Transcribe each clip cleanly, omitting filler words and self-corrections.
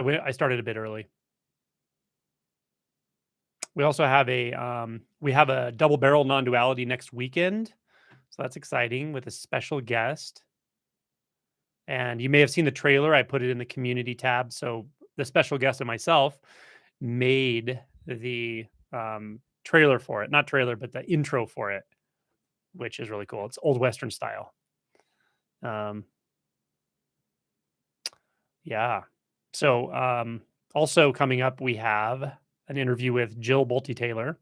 I started a bit early. We also have a double barrel non-duality next weekend, so that's exciting with a special guest. And you may have seen the trailer. I put it in the community tab. So the special guest and myself made the trailer for it, not trailer, but the intro for it, which is really cool. It's old Western style. Um, yeah. So also coming up, we have an interview with Jill Bolte Taylor,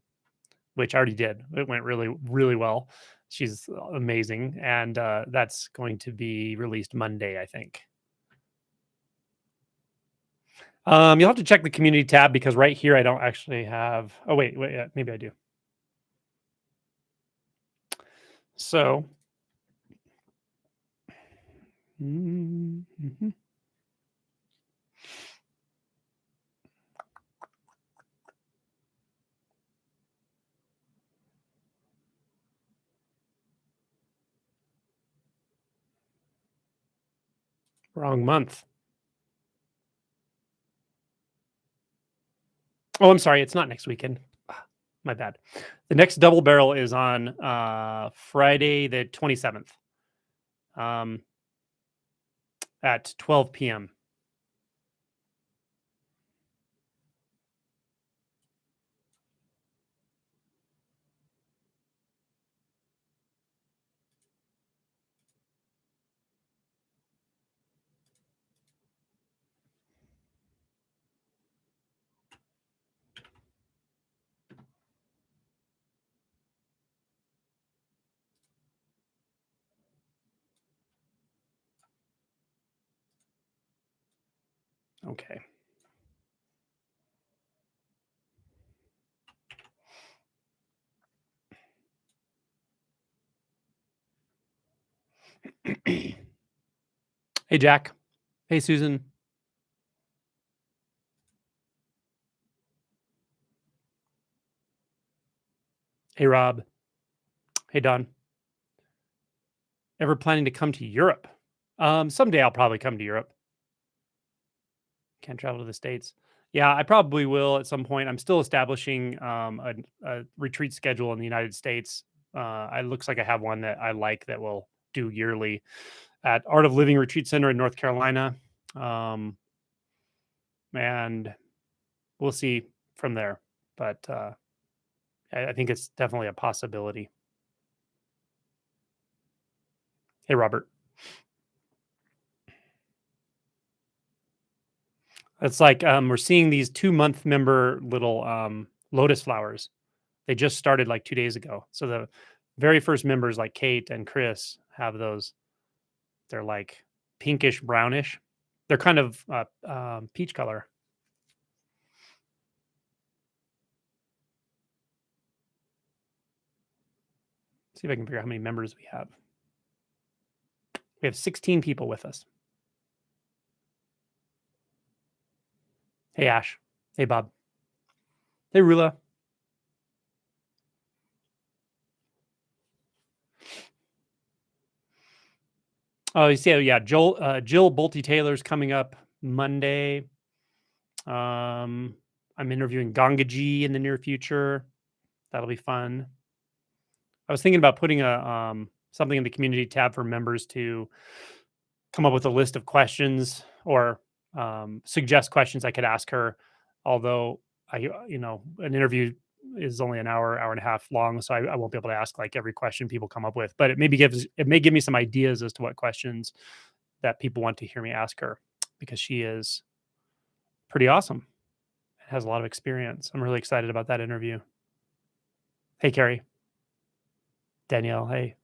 which I already did. It went really, really well. She's amazing. And that's going to be released Monday, I think. You'll have to check the community tab because right here I don't actually have. Oh wait, yeah, maybe I do. So, mhm. Wrong month. Oh, I'm sorry. It's not next weekend. Ah, my bad. The next double barrel is on Friday the 27th um, at 12 p.m. Okay. Hey, Jack. Hey, Susan. Hey, Rob. Hey, Don. Ever planning to come to Europe? Someday I'll probably come to Europe. Can't travel to the States. Yeah, I probably will at some point. I'm still establishing a retreat schedule in the United States. It looks like I have one that I like that will do yearly at Art of Living Retreat Center in North Carolina. Um, and we'll see from there. But I think it's definitely a possibility. Hey, Robert. It's like we're seeing these 2 month member little lotus flowers. They just started like 2 days ago. So the very first members, like Kate and Chris, have those. They're like pinkish brownish. They're kind of peach color. See if I can figure out how many members we have. We have 16 people with us. Hey, Ash. Hey, Bob. Hey, Rula. Oh, you see, yeah, Jill Bolte Taylor's coming up Monday. I'm interviewing Gangaji in the near future. That'll be fun. I was thinking about putting a something in the community tab for members to come up with a list of questions or suggest questions I could ask her. Although an interview is only an hour and a half long, so I won't be able to ask like every question people come up with. But it may give me some ideas as to what questions that people want to hear me ask her because she is pretty awesome. Has a lot of experience. I'm really excited about that interview. Hey, Carrie. Danielle. Hey.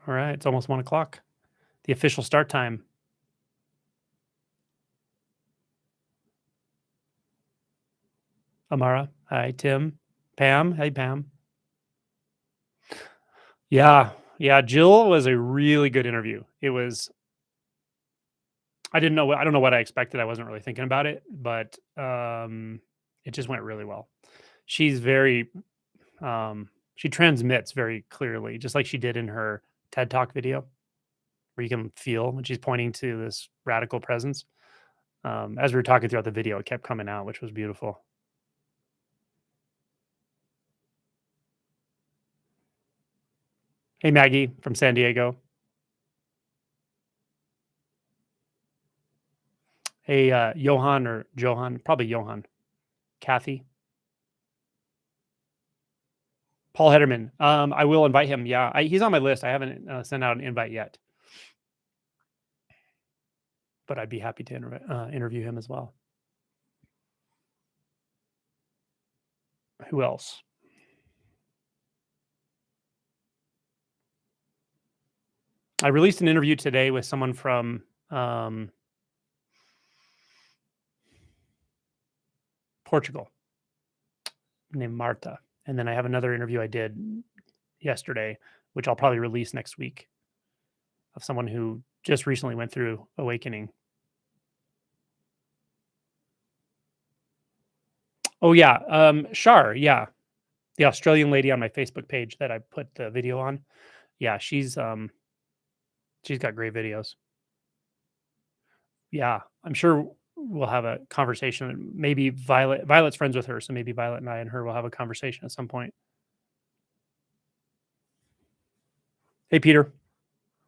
All right. It's almost 1 o'clock. The official start time. Amara. Hi, Tim. Pam. Hey, Pam. Yeah. Yeah. Jill was a really good interview. It was, I don't know what I expected. I wasn't really thinking about it, but it just went really well. She's very, she transmits very clearly, just like she did in her TED Talk video. where you can feel when she's pointing to this radical presence. As we were talking throughout the video, it kept coming out, which was beautiful. Hey, Maggie from San Diego. Hey, Johan or Johan, probably Johan. Kathy. Paul Hederman. I will invite him. Yeah, he's on my list. I haven't sent out an invite yet, but I'd be happy to interview him as well. Who else? I released an interview today with someone from Portugal named Marta. And then I have another interview I did yesterday, which I'll probably release next week, of someone who just recently went through awakening. Oh yeah, Shar, yeah. The Australian lady on my Facebook page that I put the video on. Yeah, she's got great videos. Yeah, I'm sure we'll have a conversation. Maybe Violet's friends with her, so maybe Violet and I and her will have a conversation at some point. Hey, Peter.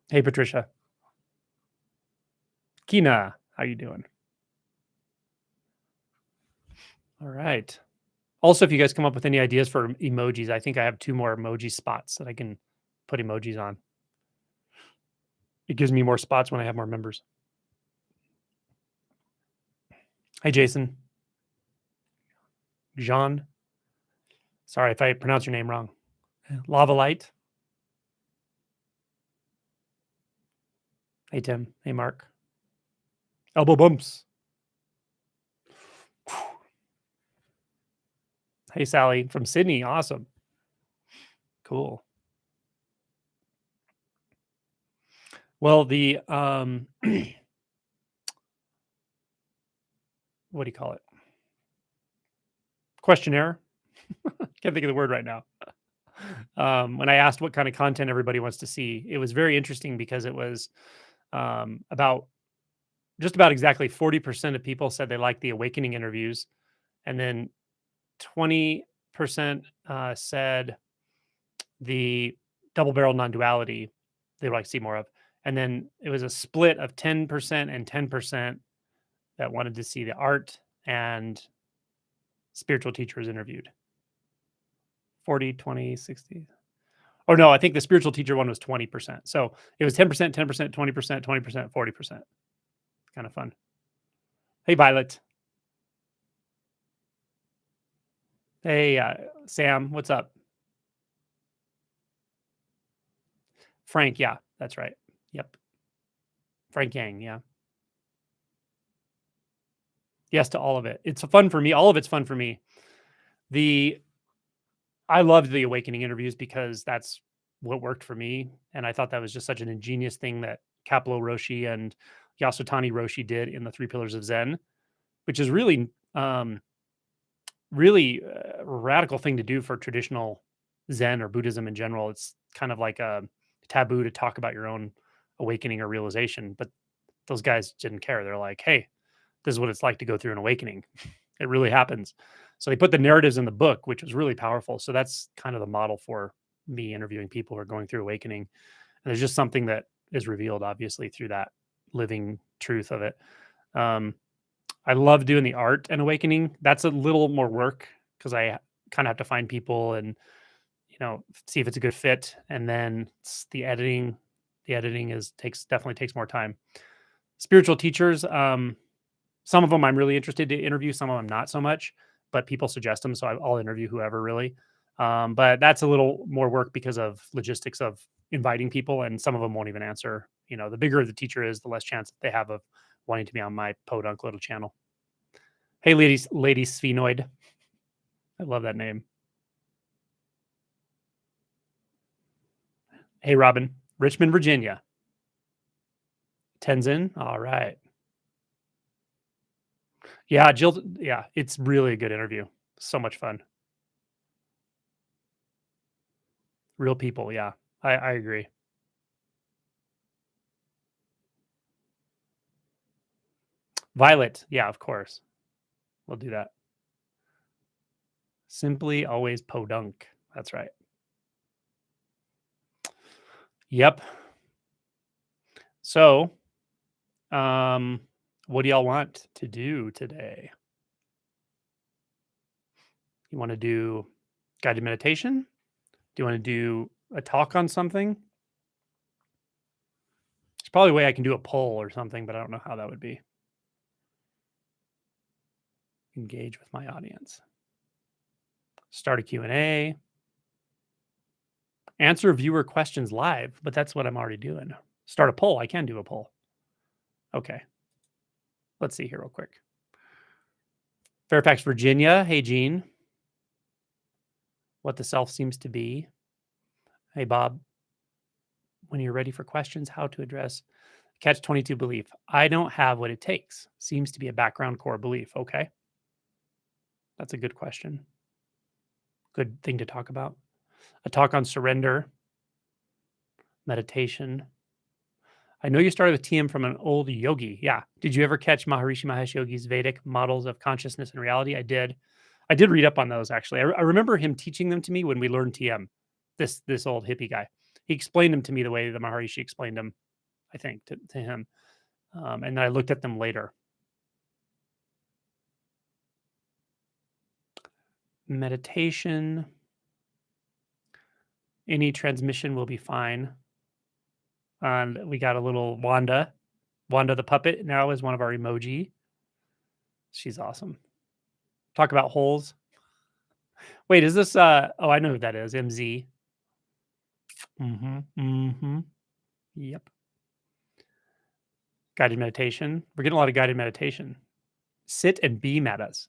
Hey, Patricia. Kina, how you doing? All right. Also, if you guys come up with any ideas for emojis, I think I have 2 more emoji spots that I can put emojis on. It gives me more spots when I have more members. Hey, Jason. Jean. Sorry if I pronounce your name wrong. Lava Light. Hey, Tim. Hey, Mark. Elbow Bumps. Hey, Sally from Sydney. Awesome. Cool. Well, the what do you call it? Questionnaire. Can't think of the word right now. When I asked what kind of content everybody wants to see, it was very interesting because it was about just about exactly 40% of people said they liked the awakening interviews, and then 20% said the double barrel non-duality they would like to see more of, and then it was a split of 10% and 10% that wanted to see the art and spiritual teachers interviewed. 40, 20, 60. Oh no, I think the spiritual teacher one was 20%. So it was 10%, 10%, 20%, 20%, 40%. Kind of fun. Hey, Violet. Hey, Sam, what's up? Frank, yeah, that's right. Yep. Frank Yang, yeah. Yes to all of it. It's fun for me. All of it's fun for me. I loved the awakening interviews because that's what worked for me. And I thought that was just such an ingenious thing that Kaplo Roshi and Yasutani Roshi did in the Three Pillars of Zen, which is really radical thing to do for traditional Zen or Buddhism in general. It's kind of like a taboo to talk about your own awakening or realization, but those guys didn't care. They're like, hey, this is what it's like to go through an awakening. It really happens. So they put the narratives in the book, which was really powerful. So that's kind of the model for me interviewing people who are going through awakening. And there's just something that is revealed, obviously, through that living truth of it. I love doing the art and awakening. That's a little more work because I kind of have to find people and see if it's a good fit. And then the editing. The editing definitely takes more time. Spiritual teachers. Some of them I'm really interested to interview. Some of them not so much, but people suggest them, so I'll interview whoever really. But that's a little more work because of logistics of inviting people, and some of them won't even answer. The bigger the teacher is, the less chance they have of wanting to be on my podunk little channel. Hey, lady Sphenoid. I love that name. Hey, Robin. Richmond, Virginia. Tenzin. All right. Yeah, Jill. Yeah, it's really a good interview. So much fun. Real people. Yeah, I agree. Violet. Yeah, of course. We'll do that. Simply always podunk. That's right. Yep. So, um, what do y'all want to do today? You want to do guided meditation? Do you want to do a talk on something? There's probably a way I can do a poll or something, but I don't know how that would be. Engage with my audience. Start a Q&A. Answer viewer questions live, but that's what I'm already doing. Start a poll. I can do a poll. Okay. Let's see here real quick. Fairfax, Virginia. Hey, Gene. What the self seems to be. Hey, Bob. When you're ready for questions, how to address catch 22 belief. I don't have what it takes. Seems to be a background core belief. Okay. That's a good question. Good thing to talk about. A talk on surrender, meditation. I know you started with TM from an old yogi. Yeah. Did you ever catch Maharishi Mahesh Yogi's Vedic models of consciousness and reality? I did. I did read up on those actually. I remember him teaching them to me when we learned TM. This old hippie guy. He explained them to me the way the Maharishi explained them, I think, to him. And then I looked at them later. Meditation. Any transmission will be fine. And we got a little Wanda. Wanda the puppet now is one of our emoji. She's awesome. Talk about holes. Wait, is this oh, I know who that is. MZ. Mm-hmm. Mm-hmm. Yep. Guided meditation. We're getting a lot of guided meditation. Sit and beam at us.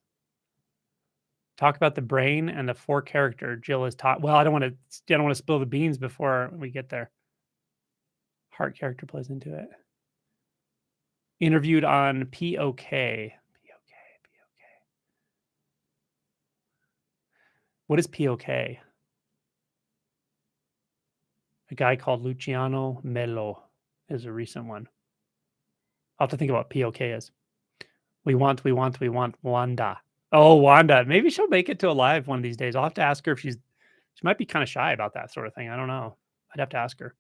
Talk about the brain and the four character Jill has taught. Well, I don't want to spill the beans before we get there. Heart character plays into it. Interviewed on POK. What is POK? A guy called Luciano Melo is a recent one. I'll have to think about what POK is. We want Wanda. Oh, Wanda. Maybe she'll make it to a live one of these days. I'll have to ask her if she might be kind of shy about that sort of thing. I don't know. I'd have to ask her.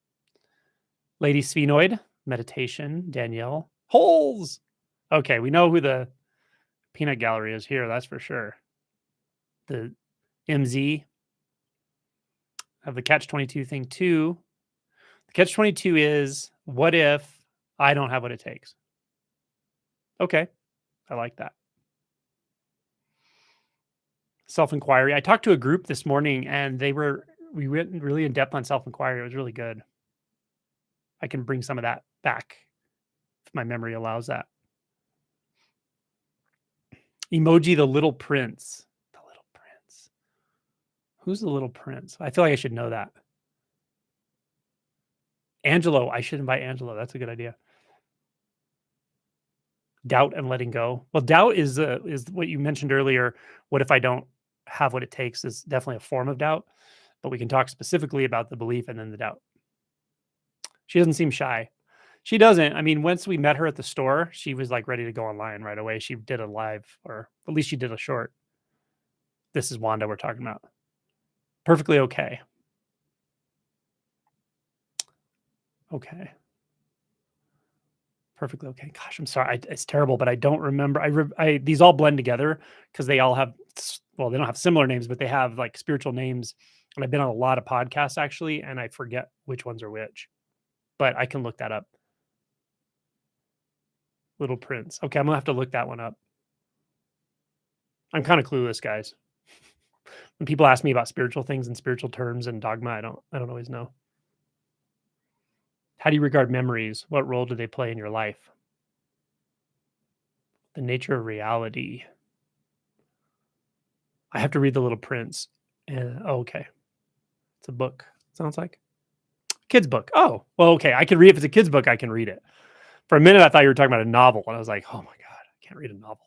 Lady Sphenoid, meditation, Danielle. Holes. Okay, we know who the peanut gallery is here, that's for sure. The MZ of the catch 22 thing too. The catch 22 is, what if I don't have what it takes? Okay, I like that. Self-inquiry. I talked to a group this morning and we went really in depth on self-inquiry. It was really good. I can bring some of that back if my memory allows that. Emoji, the little prince. The little prince. Who's the little prince? I feel like I should know that. Angelo. I should invite Angelo. That's a good idea. Doubt and letting go. Well, doubt is what you mentioned earlier. What if I don't have what it takes is definitely a form of doubt, but we can talk specifically about the belief and then the doubt. She doesn't seem shy. She doesn't. I mean, once we met her at the store, she was like ready to go online right away. She did a live, or at least she did a short. This is Wanda we're talking about. Perfectly okay. Okay. Perfectly okay. Gosh, I'm sorry. It's terrible, but I don't remember. These all blend together because they all have, well, they don't have similar names, but they have like spiritual names. And I've been on a lot of podcasts actually, and I forget which ones are which. But I can look that up. Little Prince. Okay, I'm gonna have to look that one up. I'm kind of clueless, guys. When people ask me about spiritual things and spiritual terms and dogma, I don't always know. How do you regard memories? What role do they play in your life? The nature of reality. I have to read The Little Prince. Oh, okay. It's a book. Sounds like kid's book. Oh, well, okay. I can read if it's a kid's book. I can read it. For a minute, I thought you were talking about a novel, and I was like, oh my god, I can't read a novel,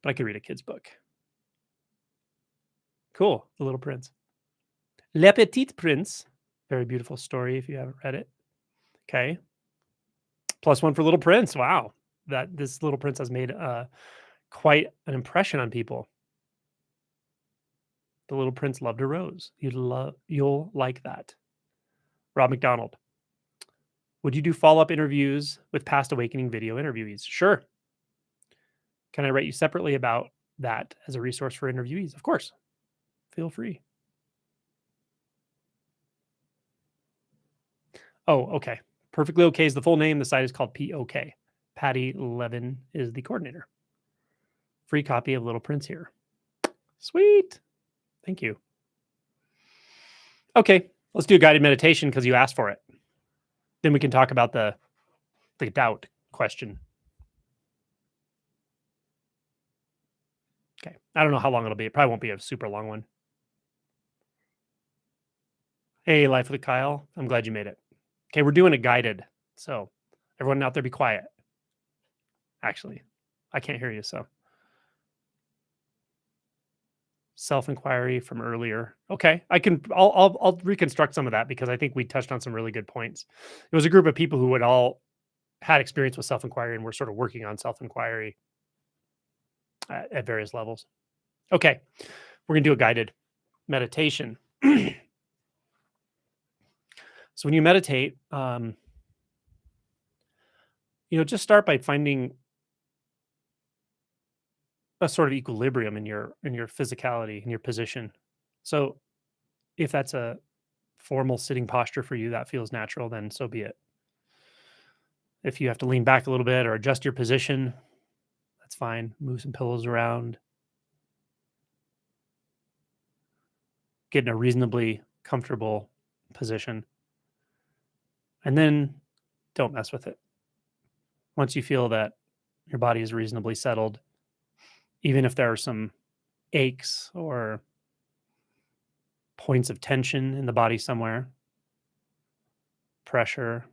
but I can read a kid's book. Cool. The Little Prince. Le Petit Prince. Very beautiful story if you haven't read it. Okay. +1 for Little Prince. Wow. that this Little Prince has made quite an impression on people. The Little Prince loved a rose. You'll like that. Rob McDonald. Would you do follow-up interviews with past awakening video interviewees? Sure. Can I write you separately about that as a resource for interviewees? Of course. Feel free. Oh, okay. Perfectly okay is the full name. The site is called POK. Patty Levin is the coordinator. Free copy of Little Prince here. Sweet. Thank you. Okay, let's do a guided meditation because you asked for it. Then we can talk about the doubt question. Okay. I don't know how long it'll be. It probably won't be a super long one. Hey, Life with Kyle. I'm glad you made it. Okay, we're doing a guided. So everyone out there be quiet. Actually, I can't hear you, so. Self-inquiry from earlier. Okay, I'll reconstruct some of that because I think we touched on some really good points. It was a group of people who had all had experience with self-inquiry and were sort of working on self-inquiry at various levels. Okay, we're gonna do a guided meditation. So when you meditate, just start by finding a sort of equilibrium in your physicality, in your position. So if that's a formal sitting posture for you that feels natural, then so be it. If you have to lean back a little bit or adjust your position, that's fine. Move some pillows around. Get in a reasonably comfortable position. And then don't mess with it. Once you feel that your body is reasonably settled, even if there are some aches or points of tension in the body somewhere, pressure,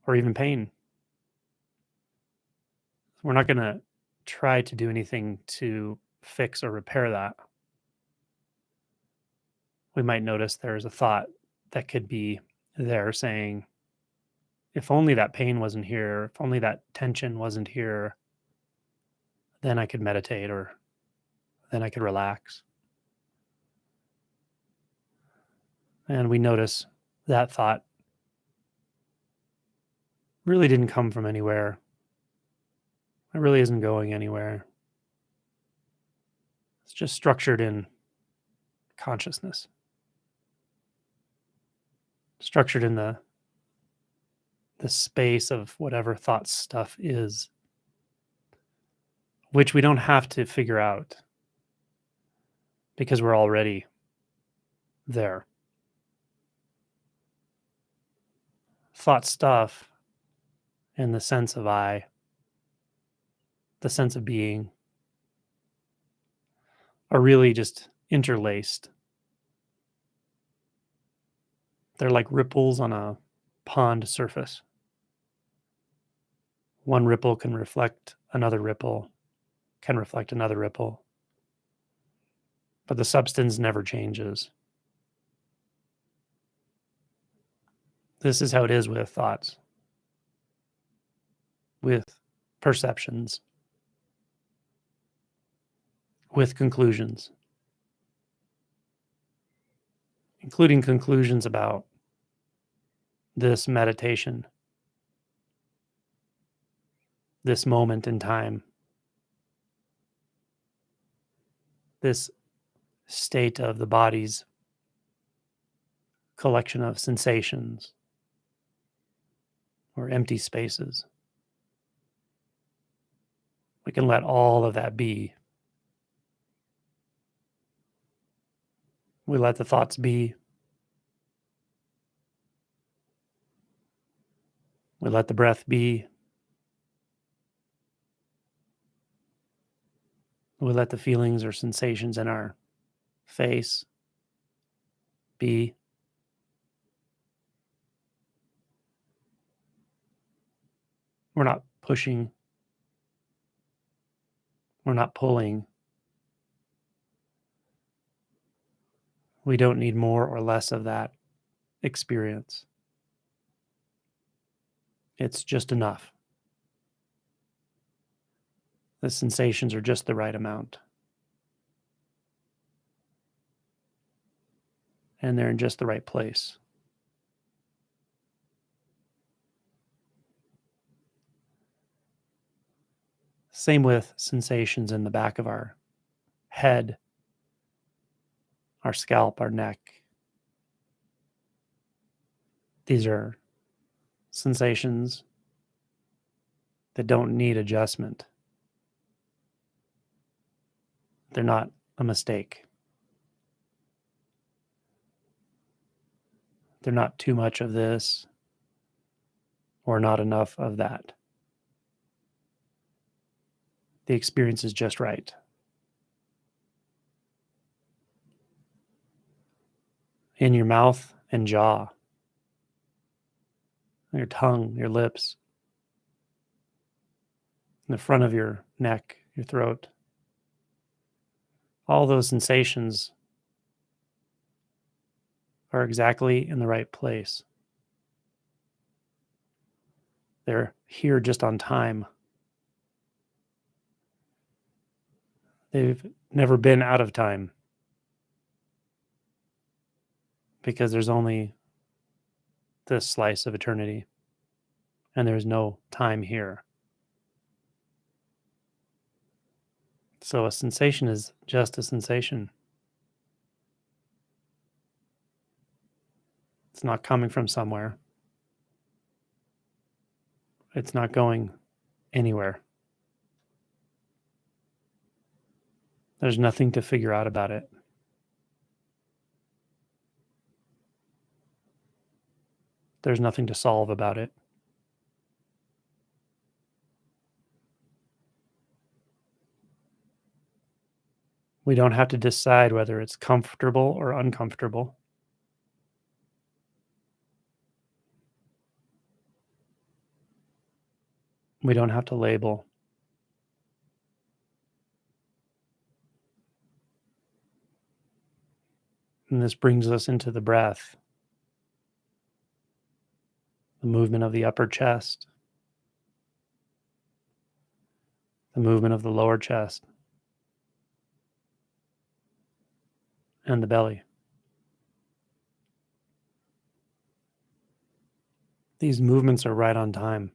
or even pain, we're not going to try to do anything to fix or repair that. We might notice there's a thought that could be there saying, if only that pain wasn't here, if only that tension wasn't here, then I could meditate or then I could relax. And we notice that thought really didn't come from anywhere. It really isn't going anywhere. It's just structured in consciousness, structured in the space of whatever thought stuff is, which we don't have to figure out because we're already there. Thought stuff in the sense of I, the sense of being, are really just interlaced. They're like ripples on a pond surface. One ripple can reflect another ripple, can reflect another ripple. But the substance never changes. This is how it is with thoughts, with perceptions, with conclusions, including conclusions about this meditation, this moment in time, this state of the body's collection of sensations or empty spaces. We can let all of that be. We let the thoughts be. We let the breath be. We let the feelings or sensations in our face be. We're not pushing. We're not pulling. We don't need more or less of that experience. It's just enough. The sensations are just the right amount. And they're in just the right place. Same with sensations in the back of our head, our scalp, our neck. These are sensations that don't need adjustment. They're not a mistake. They're not too much of this or not enough of that. The experience is just right. In your mouth and jaw, your tongue, your lips, in the front of your neck, your throat. All those sensations are exactly in the right place. They're here just on time. They've never been out of time because there's only this slice of eternity and there's no time here. So a sensation is just a sensation. It's not coming from somewhere. It's not going anywhere. There's nothing to figure out about it. There's nothing to solve about it. We don't have to decide whether it's comfortable or uncomfortable. We don't have to label. And this brings us into the breath, the movement of the upper chest, the movement of the lower chest, and the belly. These movements are right on time.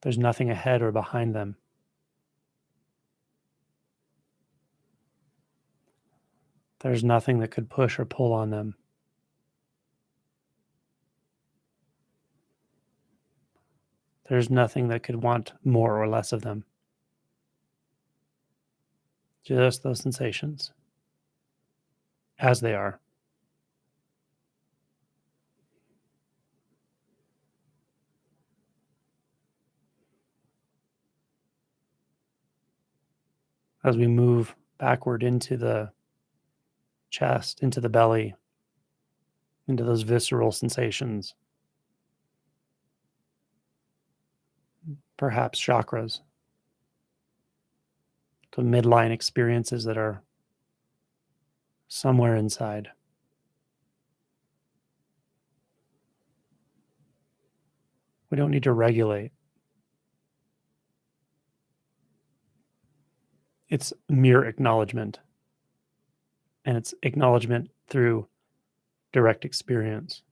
There's nothing ahead or behind them. There's nothing that could push or pull on them. There's nothing that could want more or less of them. Just those sensations as they are. As we move backward into the chest, into the belly, into those visceral sensations, perhaps chakras, to midline experiences that are somewhere inside. We don't need to regulate. It's mere acknowledgement. And it's acknowledgement through direct experience.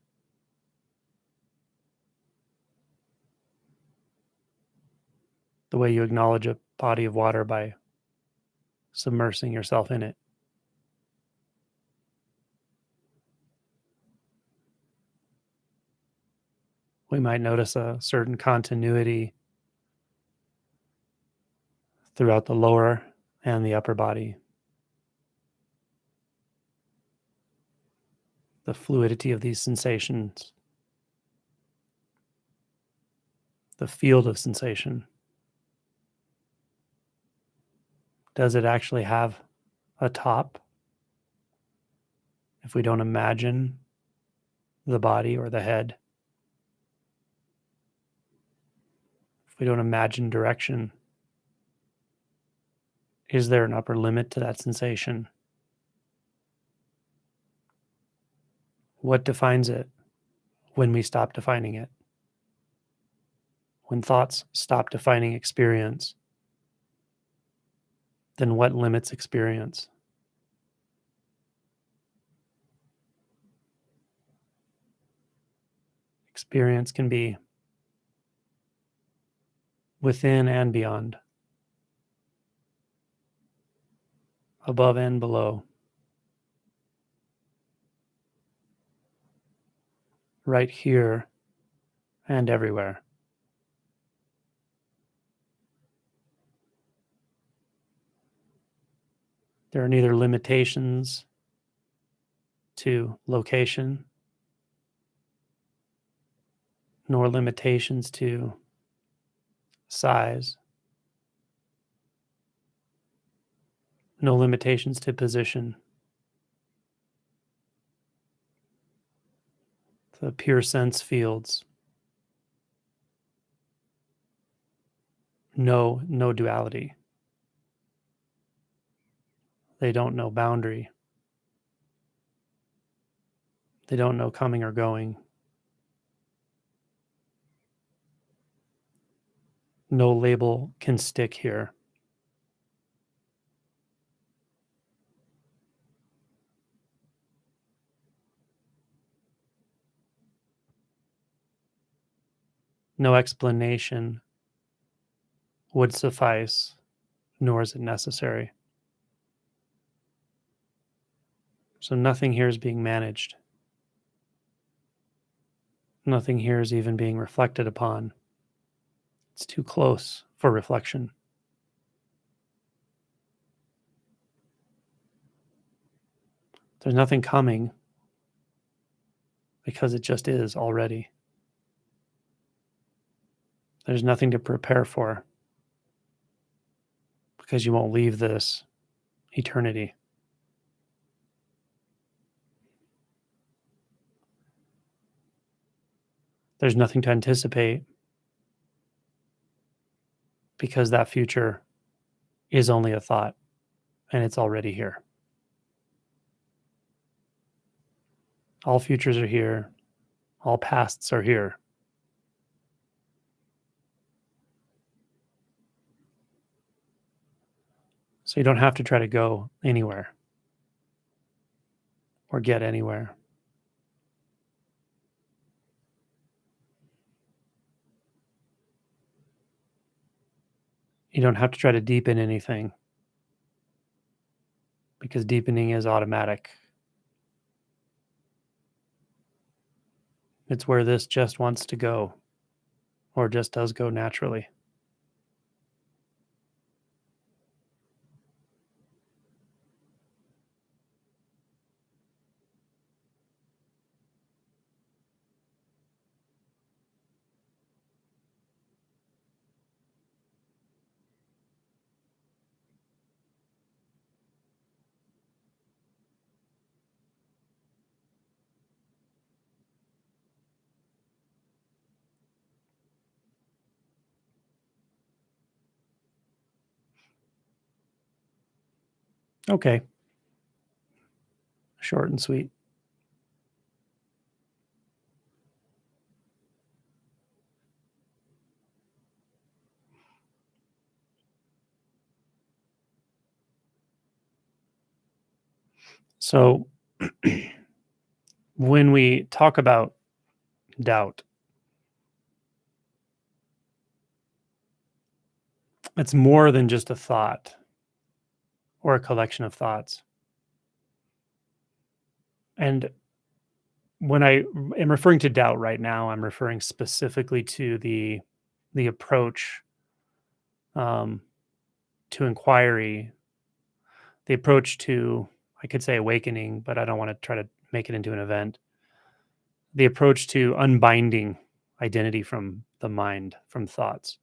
The way you acknowledge a body of water by submersing yourself in it. We might notice a certain continuity throughout the lower and the upper body. The fluidity of these sensations, the field of sensation. Does it actually have a top? If we don't imagine the body or the head, if we don't imagine direction, is there an upper limit to that sensation? What defines it when we stop defining it? When thoughts stop defining experience, then what limits experience? Experience can be within and beyond, above and below, right here and everywhere. There are neither limitations to location nor limitations to size, no limitations to position. The pure sense fields, no duality. They don't know boundary. They don't know coming or going. No label can stick here. No explanation would suffice, nor is it necessary. So nothing here is being managed. Nothing here is even being reflected upon. It's too close for reflection. There's nothing coming because it just is already. There's nothing to prepare for because you won't leave this eternity. There's nothing to anticipate because that future is only a thought and it's already here. All futures are here, all pasts are here. So you don't have to try to go anywhere or get anywhere. You don't have to try to deepen anything because deepening is automatic. It's where this just wants to go or just does go naturally. Okay, short and sweet. So when we talk about doubt, it's more than just a thought or a collection of thoughts. And when I am referring to doubt right now, I'm referring specifically to the approach um, to inquiry, the approach to, I could say awakening, but I don't want to try to make it into an event. The approach to unbinding identity from the mind, from thoughts.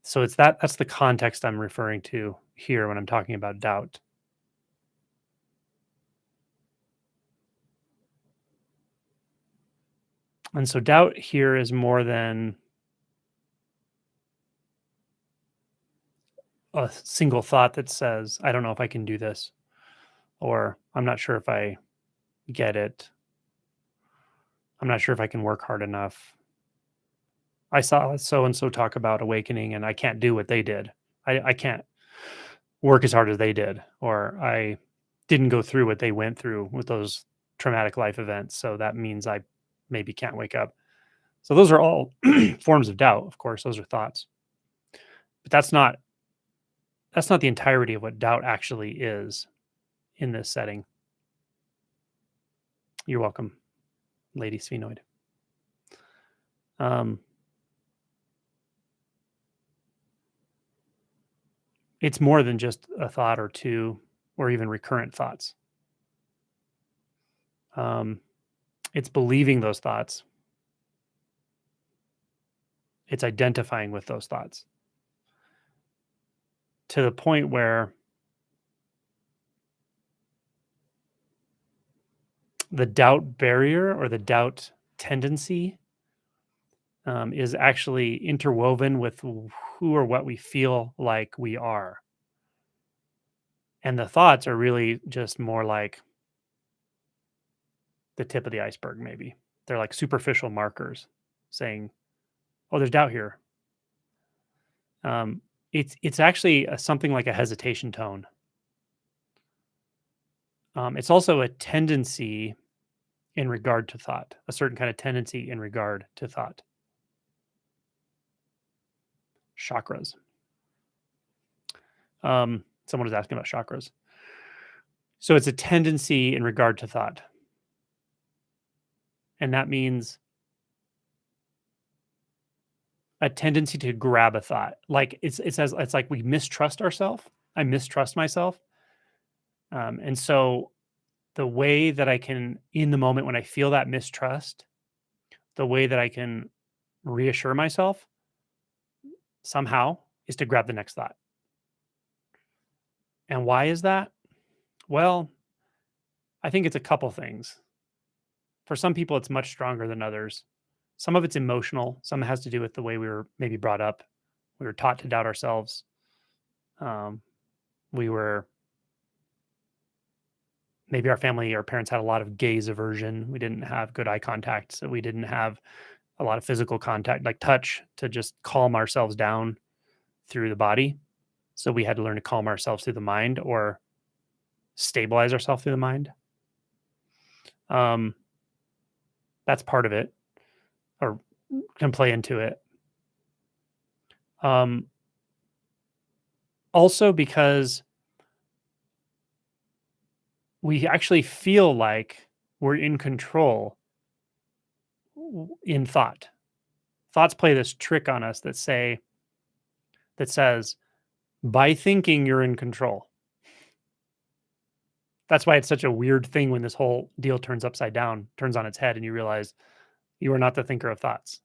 So it's that's the context I'm referring to here when I'm talking about doubt. And so doubt here is more than a single thought that says, I don't know if I can do this, or I'm not sure if I get it. I'm not sure if I can work hard enough. I saw so and so talk about awakening and I can't do what they did. I can't work as hard as they did, or I didn't go through what they went through with those traumatic life events. So that means I maybe can't wake up. So those are all forms of doubt, of course. Those are thoughts. But that's not the entirety of what doubt actually is in this setting. You're welcome, Lady Sphenoid. Um, it's more than just a thought or two, or even recurrent thoughts. Um, it's believing those thoughts. It's identifying with those thoughts to the point where the doubt barrier or the doubt tendency is actually interwoven with who or what we feel like we are. And the thoughts are really just more like the tip of the iceberg, maybe. They're like superficial markers saying, oh, there's doubt here. It's actually something like a hesitation tone. It's also a tendency in regard to thought, a certain kind of tendency in regard to thought. Chakras. Someone was asking about chakras. So it's a tendency in regard to thought. And that means a tendency to grab a thought. Like it says it's like we mistrust ourselves. I mistrust myself. And so the way that I can, in the moment when I feel that mistrust, the way that I can reassure myself somehow is to grab the next thought. And why is that? Well, I think it's a couple things. For some people, it's much stronger than others. Some of it's emotional. Some has to do with the way we were maybe brought up. We were taught to doubt ourselves. Um, we were maybe our family, our parents had a lot of gaze aversion. We didn't have good eye contact, so we didn't have a lot of physical contact, like touch, to just calm ourselves down through the body. So we had to learn to calm ourselves through the mind or stabilize ourselves through the mind. Um, that's part of it, or can play into it. Um, Also, because we actually feel like we're in control in thought. Thoughts play this trick on us that says, by thinking you're in control. That's why it's such a weird thing when this whole deal turns upside down, turns on its head, and you realize you are not the thinker of thoughts.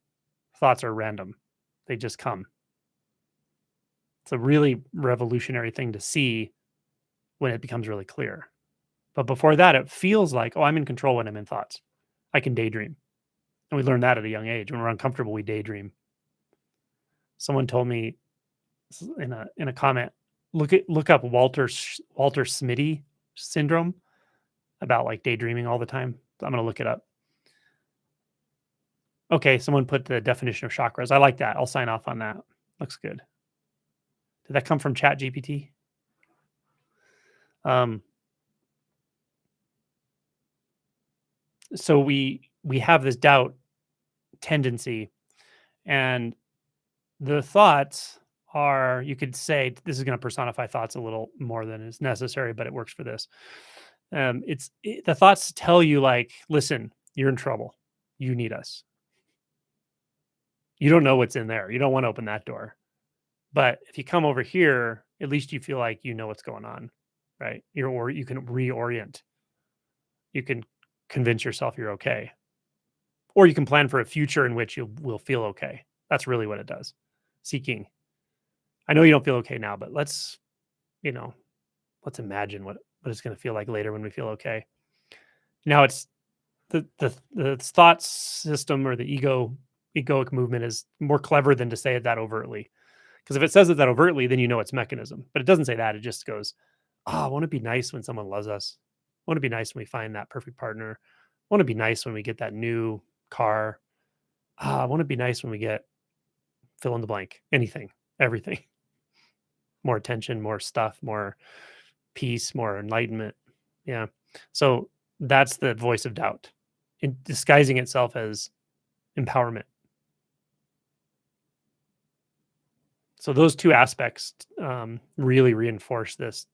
Thoughts are random. They just come. It's a really revolutionary thing to see when it becomes really clear. But before that, it feels like, oh, I'm in control when I'm in thoughts. I can daydream. And we learn that at a young age. When we're uncomfortable, we daydream. Someone told me in a comment, look up Walter Smitty syndrome about like daydreaming all the time. I'm gonna look it up. Okay, someone put the definition of chakras. I like that. I'll sign off on that. Looks good. Did that come from Chat GPT? Um, so we have this doubt tendency, and the thoughts are, you could say this is going to personify thoughts a little more than is necessary, but it works for this. The thoughts tell you like, listen, you're in trouble. You need us. You don't know what's in there. You don't want to open that door. But if you come over here, at least you feel like you know what's going on, right? Or you can reorient. You can convince yourself you're okay, or you can plan for a future in which you will feel okay. That's really what it does. Seeking. I know you don't feel okay now, but you know, let's imagine what it's going to feel like later when we feel okay. Now it's the thought system or the egoic movement is more clever than to say it that overtly. Because if it says it that overtly, then you know its mechanism. But it doesn't say that. It just goes, "Oh, won't it be nice when someone loves us? Won't it be nice when we find that perfect partner? Won't it be nice when we get that new car? Ah, won't it be nice when we get fill in the blank, anything, everything, more attention, more stuff, more peace, more enlightenment. Yeah. So that's the voice of doubt in disguising itself as empowerment. So those two aspects really reinforce this,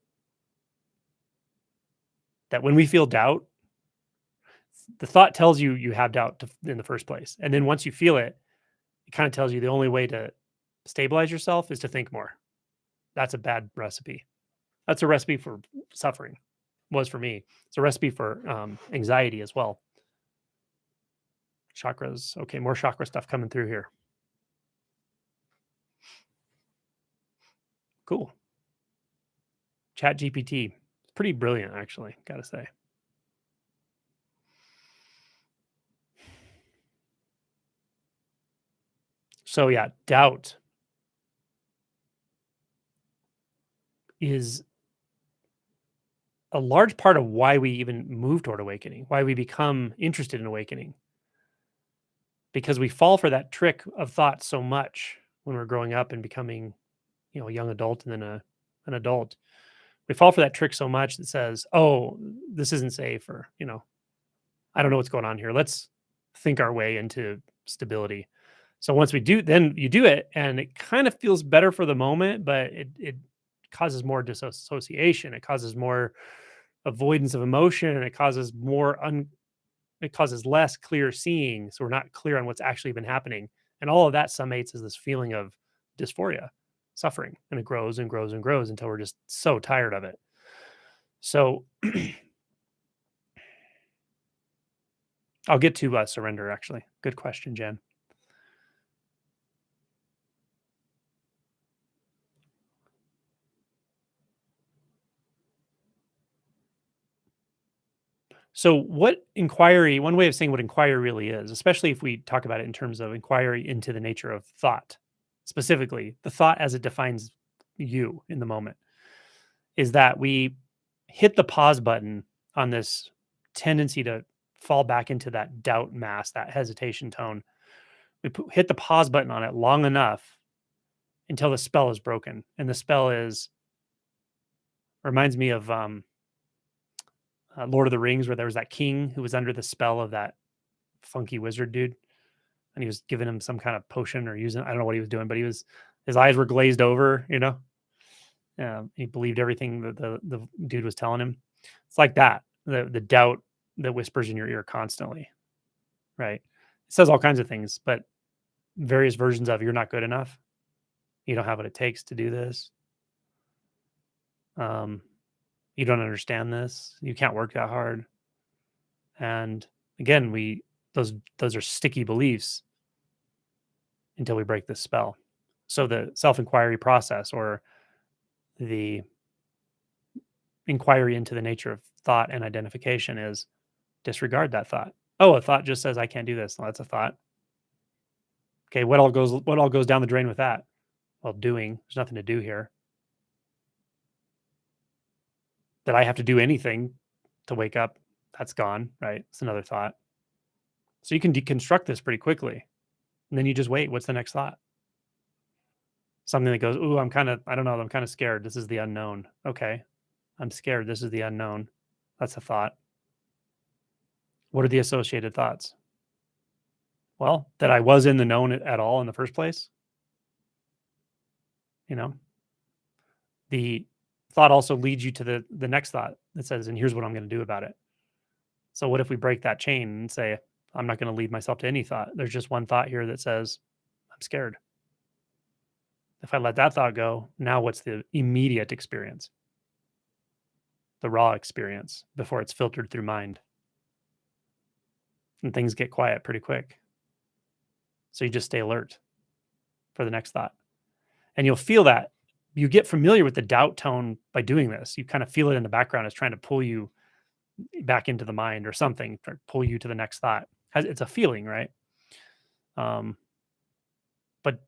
that when we feel doubt, the thought tells you you have doubt in the first place. And then once you feel it, it kind of tells you the only way to stabilize yourself is to think more. That's a bad recipe. That's a recipe for suffering. Was for me. It's a recipe for anxiety as well. Chakras. Okay, more chakra stuff coming through here. Cool. Chat GPT. It's pretty brilliant, actually, gotta say. So yeah, doubt is a large part of why we even move toward awakening, why we become interested in awakening, because we fall for that trick of thought so much when we're growing up and becoming, a young adult and then an adult. We fall for that trick so much that says, "Oh, this isn't safe," or "I don't know what's going on here. Let's think our way into stability." So once we do, then you do it, and it kind of feels better for the moment, but it causes more disassociation. It causes more avoidance of emotion, and it causes less clear seeing. So we're not clear on what's actually been happening, and all of that summates as this feeling of dysphoria, suffering, and it grows and grows and grows until we're just so tired of it. So I'll get to surrender. Actually, good question, Jen. So, what inquiry, one way of saying what inquiry really is, especially if we talk about it in terms of inquiry into the nature of thought, specifically the thought as it defines you in the moment, is that we hit the pause button on this tendency to fall back into that doubt mass, that hesitation tone. Hit the pause button on it long enough until the spell is broken. And the spell reminds me of Lord of the Rings, where there was that king who was under the spell of that funky wizard dude, and he was giving him some kind of potion or using, I don't know what he was doing, but his eyes were glazed over, he believed everything that the dude was telling him. It's like that, the doubt that whispers in your ear constantly, right? It says all kinds of things, but various versions of "you're not good enough, you don't have what it takes to do this, um, you don't understand this, you can't work that hard." And again, those are sticky beliefs until we break this spell. So the self-inquiry process, or the inquiry into the nature of thought and identification, is disregard that thought. Oh, a thought just says I can't do this. Well, that's a thought. Okay, what all goes down the drain with that? Well, doing. There's nothing to do here. That I have to do anything to wake up, that's gone, right? It's another thought. So you can deconstruct this pretty quickly. And then you just wait. What's the next thought? Something that goes, "Ooh, I don't know, I'm kind of scared. This is the unknown." Okay. I'm scared. This is the unknown. That's a thought. What are the associated thoughts? Well, that I was in the known at all in the first place. You know, the thought also leads you to the next thought that says, "And here's what I'm going to do about it." So what if we break that chain and say, I'm not going to lead myself to any thought. There's just one thought here that says, I'm scared. If I let that thought go, now what's the immediate experience? The raw experience before it's filtered through mind. And things get quiet pretty quick. So you just stay alert for the next thought. And you'll feel that you get familiar with the doubt tone by doing this. You kind of feel it in the background as trying to pull you back into the mind or something, or pull you to the next thought. It's a feeling, right? Um, but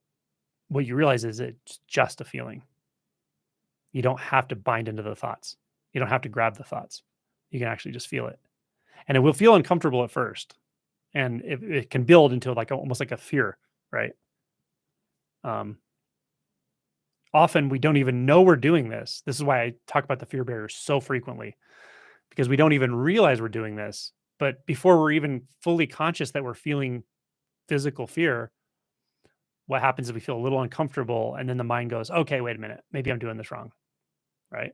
what you realize is it's just a feeling. You don't have to bind into the thoughts. You don't have to grab the thoughts. You can actually just feel it. And it will feel uncomfortable at first. And it can build into almost like a fear, right? Um, Often we don't even know we're doing this. This is why I talk about the fear barrier so frequently, because we don't even realize we're doing this. But before we're even fully conscious that we're feeling physical fear, what happens is we feel a little uncomfortable, and then the mind goes, "Okay, wait a minute, maybe I'm doing this wrong." Right?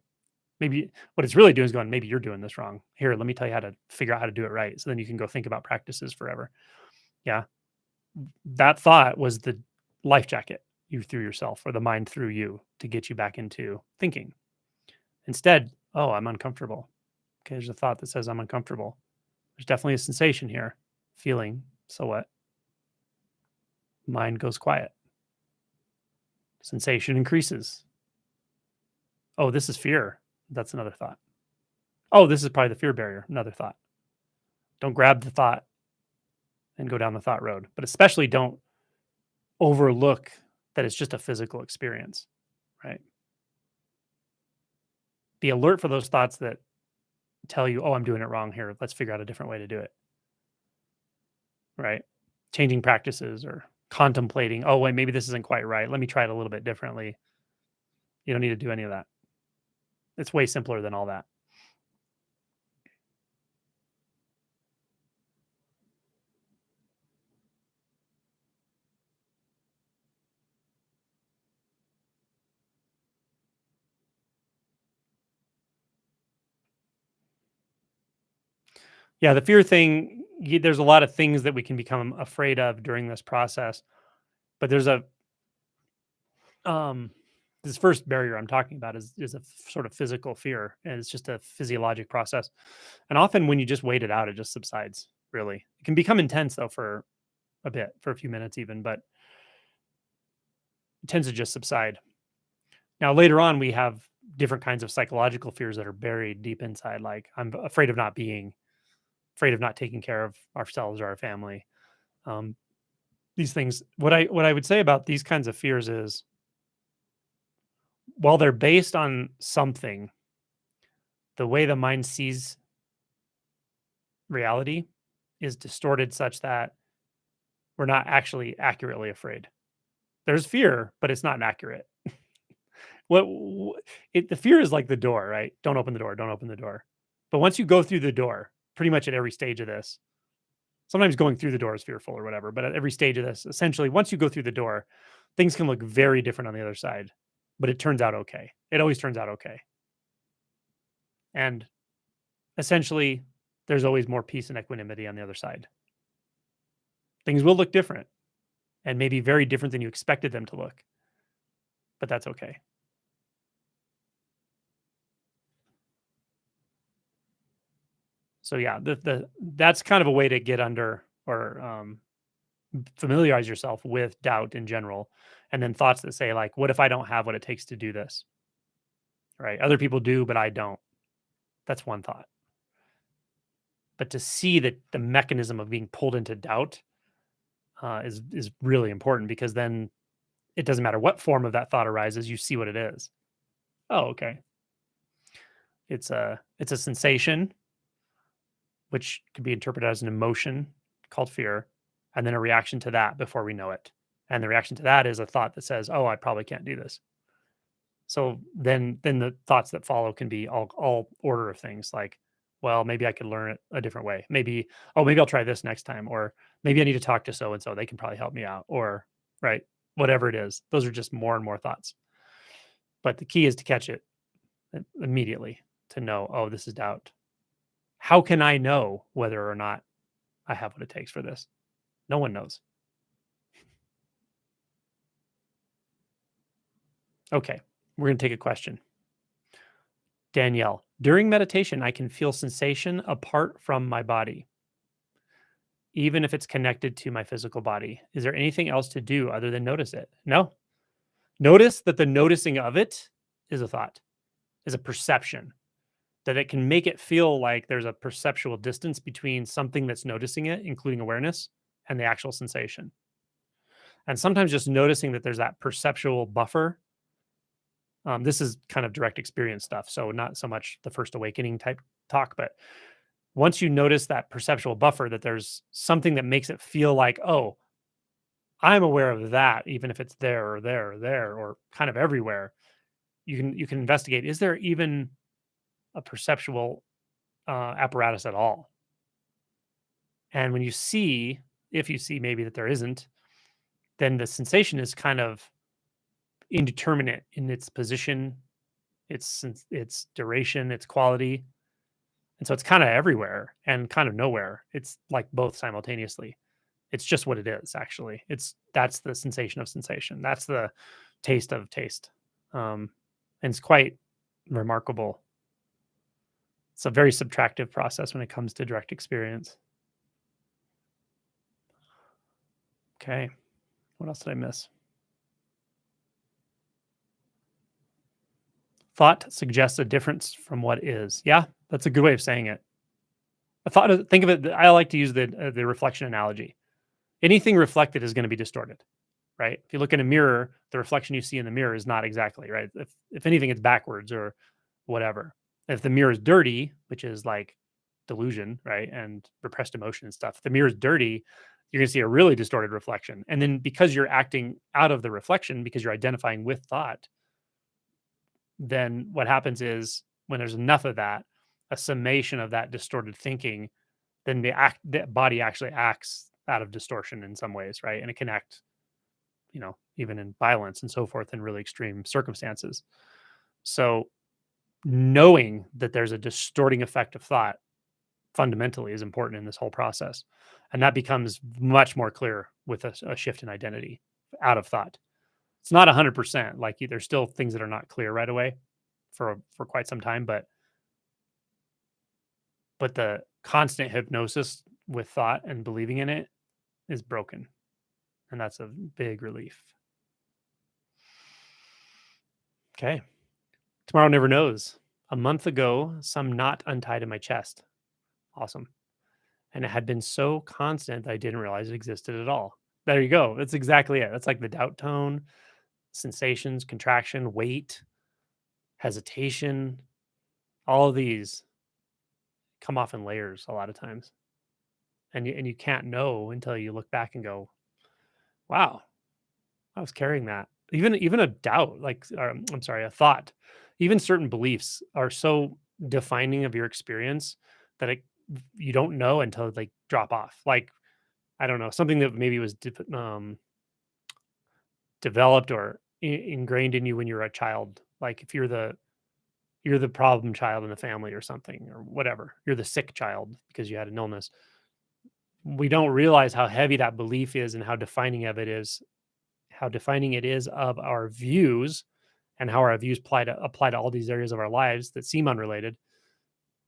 Maybe what it's really doing is going, "Maybe you're doing this wrong. Here, let me tell you how to figure out how to do it right." So then you can go think about practices forever. Yeah, that thought was the life jacket you threw yourself, or the mind threw you to get you back into thinking. Instead, oh, I'm uncomfortable. Okay, there's a thought that says I'm uncomfortable. There's definitely a sensation here, feeling. So what? Mind goes quiet. Sensation increases. Oh, this is fear. That's another thought. Oh, this is probably the fear barrier. Another thought. Don't grab the thought and go down the thought road, but especially don't overlook that it's just a physical experience, right? Be alert for those thoughts that tell you, "Oh, I'm doing it wrong here. Let's figure out a different way to do it." Right? Changing practices or contemplating, "Oh, wait, maybe this isn't quite right. Let me try it a little bit differently." You don't need to do any of that. It's way simpler than all that. Yeah, the fear thing, there's a lot of things that we can become afraid of during this process, but there's a um this first barrier I'm talking about is a sort of physical fear, and it's just a physiologic process. And often when you just wait it out, it just subsides, really. It can become intense though for a bit, for a few minutes even, but it tends to just subside. Now later on we have different kinds of psychological fears that are buried deep inside, like I'm afraid of not being, afraid of not taking care of ourselves or our family. Um, these things, what I would say about these kinds of fears is, while they're based on something, the way the mind sees reality is distorted such that we're not actually accurately afraid. There's fear, but it's not accurate. The fear is like the door, right? Don't open the door. Don't open the door. But once you go through the door, pretty much at every stage of this, sometimes going through the door is fearful or whatever, but at every stage of this, essentially, once you go through the door, things can look very different on the other side, but it turns out okay. It always turns out okay. And essentially, there's always more peace and equanimity on the other side. Things will look different and maybe very different than you expected them to look, but that's okay. So yeah, the that's kind of a way to get under, or familiarize yourself with doubt in general, and then thoughts that say like, "What if I don't have what it takes to do this?" Right? Other people do, but I don't. That's one thought. But to see that the mechanism of being pulled into doubt is really important, because then it doesn't matter what form of that thought arises. You see what it is. Oh, okay. It's a sensation, which could be interpreted as an emotion called fear, and then a reaction to that before we know it. And the reaction to that is a thought that says, "Oh, I probably can't do this." So then the thoughts that follow can be all order of things, like, well, maybe I could learn it a different way. Maybe, oh, maybe I'll try this next time, or maybe I need to talk to so and so. They can probably help me out, or right, whatever it is. Those are just more and more thoughts. But the key is to catch it immediately, to know, oh, this is doubt. How can I know whether or not I have what it takes for this? No one knows. Okay, we're going to take a question. Danielle, during meditation, I can feel sensation apart from my body, even if it's connected to my physical body. Is there anything else to do other than notice it? No. Notice that the noticing of it is a thought, is a perception, that it can make it feel like there's a perceptual distance between something that's noticing it, including awareness, and the actual sensation. And sometimes just noticing that there's that perceptual buffer. This is kind of direct experience stuff, so not so much the first awakening type talk, but once you notice that perceptual buffer, that there's something that makes it feel like, oh, I'm aware of that, even if it's there or there or there or kind of everywhere. You can investigate. Is there even a perceptual apparatus at all? And when you see, if you see maybe that there isn't, then the sensation is kind of indeterminate in its position, its duration, its quality, and so it's kind of everywhere and kind of nowhere. It's like both simultaneously. It's just what it is. Actually, that's the sensation of sensation. That's the taste of taste, and it's quite remarkable. It's a very subtractive process when it comes to direct experience. Okay, what else did I miss? Thought suggests a difference from what is. Yeah, that's a good way of saying it. A thought. Think of it. I like to use the reflection analogy. Anything reflected is going to be distorted, right? If you look in a mirror, the reflection you see in the mirror is not exactly right. If anything, it's backwards or whatever. If the mirror is dirty, which is like delusion, right, and repressed emotion and stuff, if the mirror is dirty, you're going to see a really distorted reflection. And then because you're acting out of the reflection, because you're identifying with thought, then what happens is when there's enough of that, a summation of that distorted thinking, then the body actually acts out of distortion in some ways, right? And it can act, even in violence and so forth in really extreme circumstances. So knowing that there's a distorting effect of thought fundamentally is important in this whole process. And that becomes much more clear with a shift in identity out of thought. It's not 100%. Like there's still things that are not clear right away for quite some time, but the constant hypnosis with thought and believing in it is broken, and that's a big relief. Okay. Tomorrow never knows. A month ago, some knot untied in my chest. Awesome. And it had been so constant that I didn't realize it existed at all. There you go. That's exactly it. That's like the doubt tone, sensations, contraction, weight, hesitation. All of these come off in layers a lot of times. And you can't know until you look back and go, wow, I was carrying that. Even a doubt, like, I'm sorry, a thought, even certain beliefs are so defining of your experience that you don't know until they drop off. Like, I don't know, something that maybe was developed or ingrained in you when you were a child. Like if you're the problem child in the family or something or whatever, you're the sick child because you had an illness. We don't realize how heavy that belief is and how defining it is of our views and how our views apply to all these areas of our lives that seem unrelated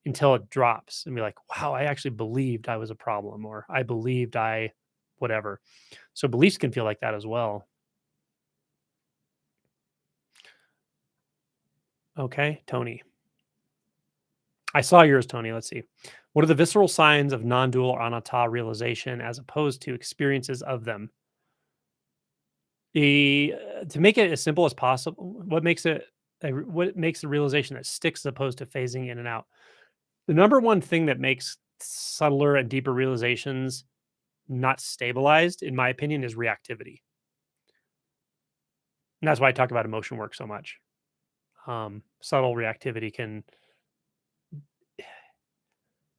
until it drops and be like, wow, I actually believed I was a problem or I believed I whatever. So beliefs can feel like that as well. Okay, Tony. I saw yours, Tony. Let's see. What are the visceral signs of non-dual or anatta realization as opposed to experiences of them? To make it as simple as possible, what makes the realization that sticks as opposed to phasing in and out? The number one thing that makes subtler and deeper realizations not stabilized, in my opinion, is reactivity. And that's why I talk about emotion work so much. Subtle reactivity can,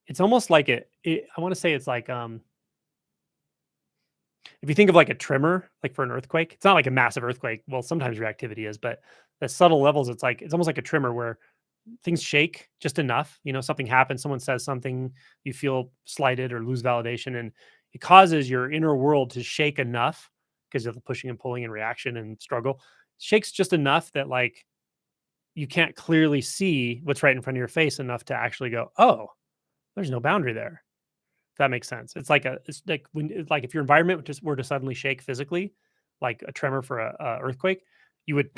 it's almost like I want to say it's like, if you think of like a tremor, like for an earthquake, it's not like a massive earthquake. Well, sometimes reactivity is, but the subtle levels, it's almost like a tremor where things shake just enough. Something happens, someone says something, you feel slighted or lose validation, and it causes your inner world to shake enough because of the pushing and pulling and reaction and struggle. Shakes just enough that like you can't clearly see what's right in front of your face enough to actually go, oh, there's no boundary there. If that makes sense. It's like if your environment just were to suddenly shake physically, like a tremor for a earthquake, you would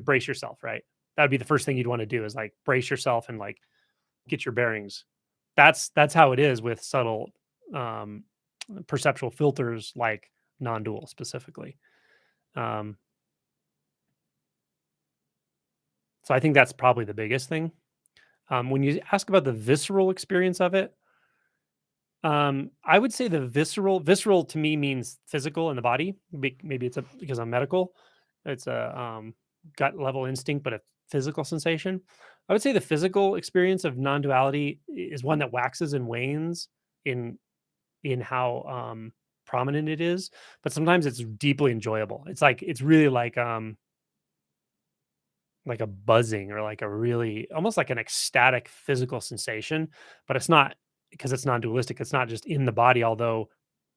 brace yourself, right? That would be the first thing you'd want to do is like brace yourself and like get your bearings. That's how it is with subtle um, perceptual filters like non-dual specifically. Um, so I think that's probably the biggest thing. When you ask about the visceral experience of it, I would say the visceral to me means physical in the body. Maybe it's because I'm medical. It's a gut level instinct, but a physical sensation. I would say the physical experience of non-duality is one that waxes and wanes in how prominent it is, but sometimes it's deeply enjoyable. It's really like a buzzing or like a really almost like an ecstatic physical sensation, but it's not because it's non-dualistic. It's not just in the body, although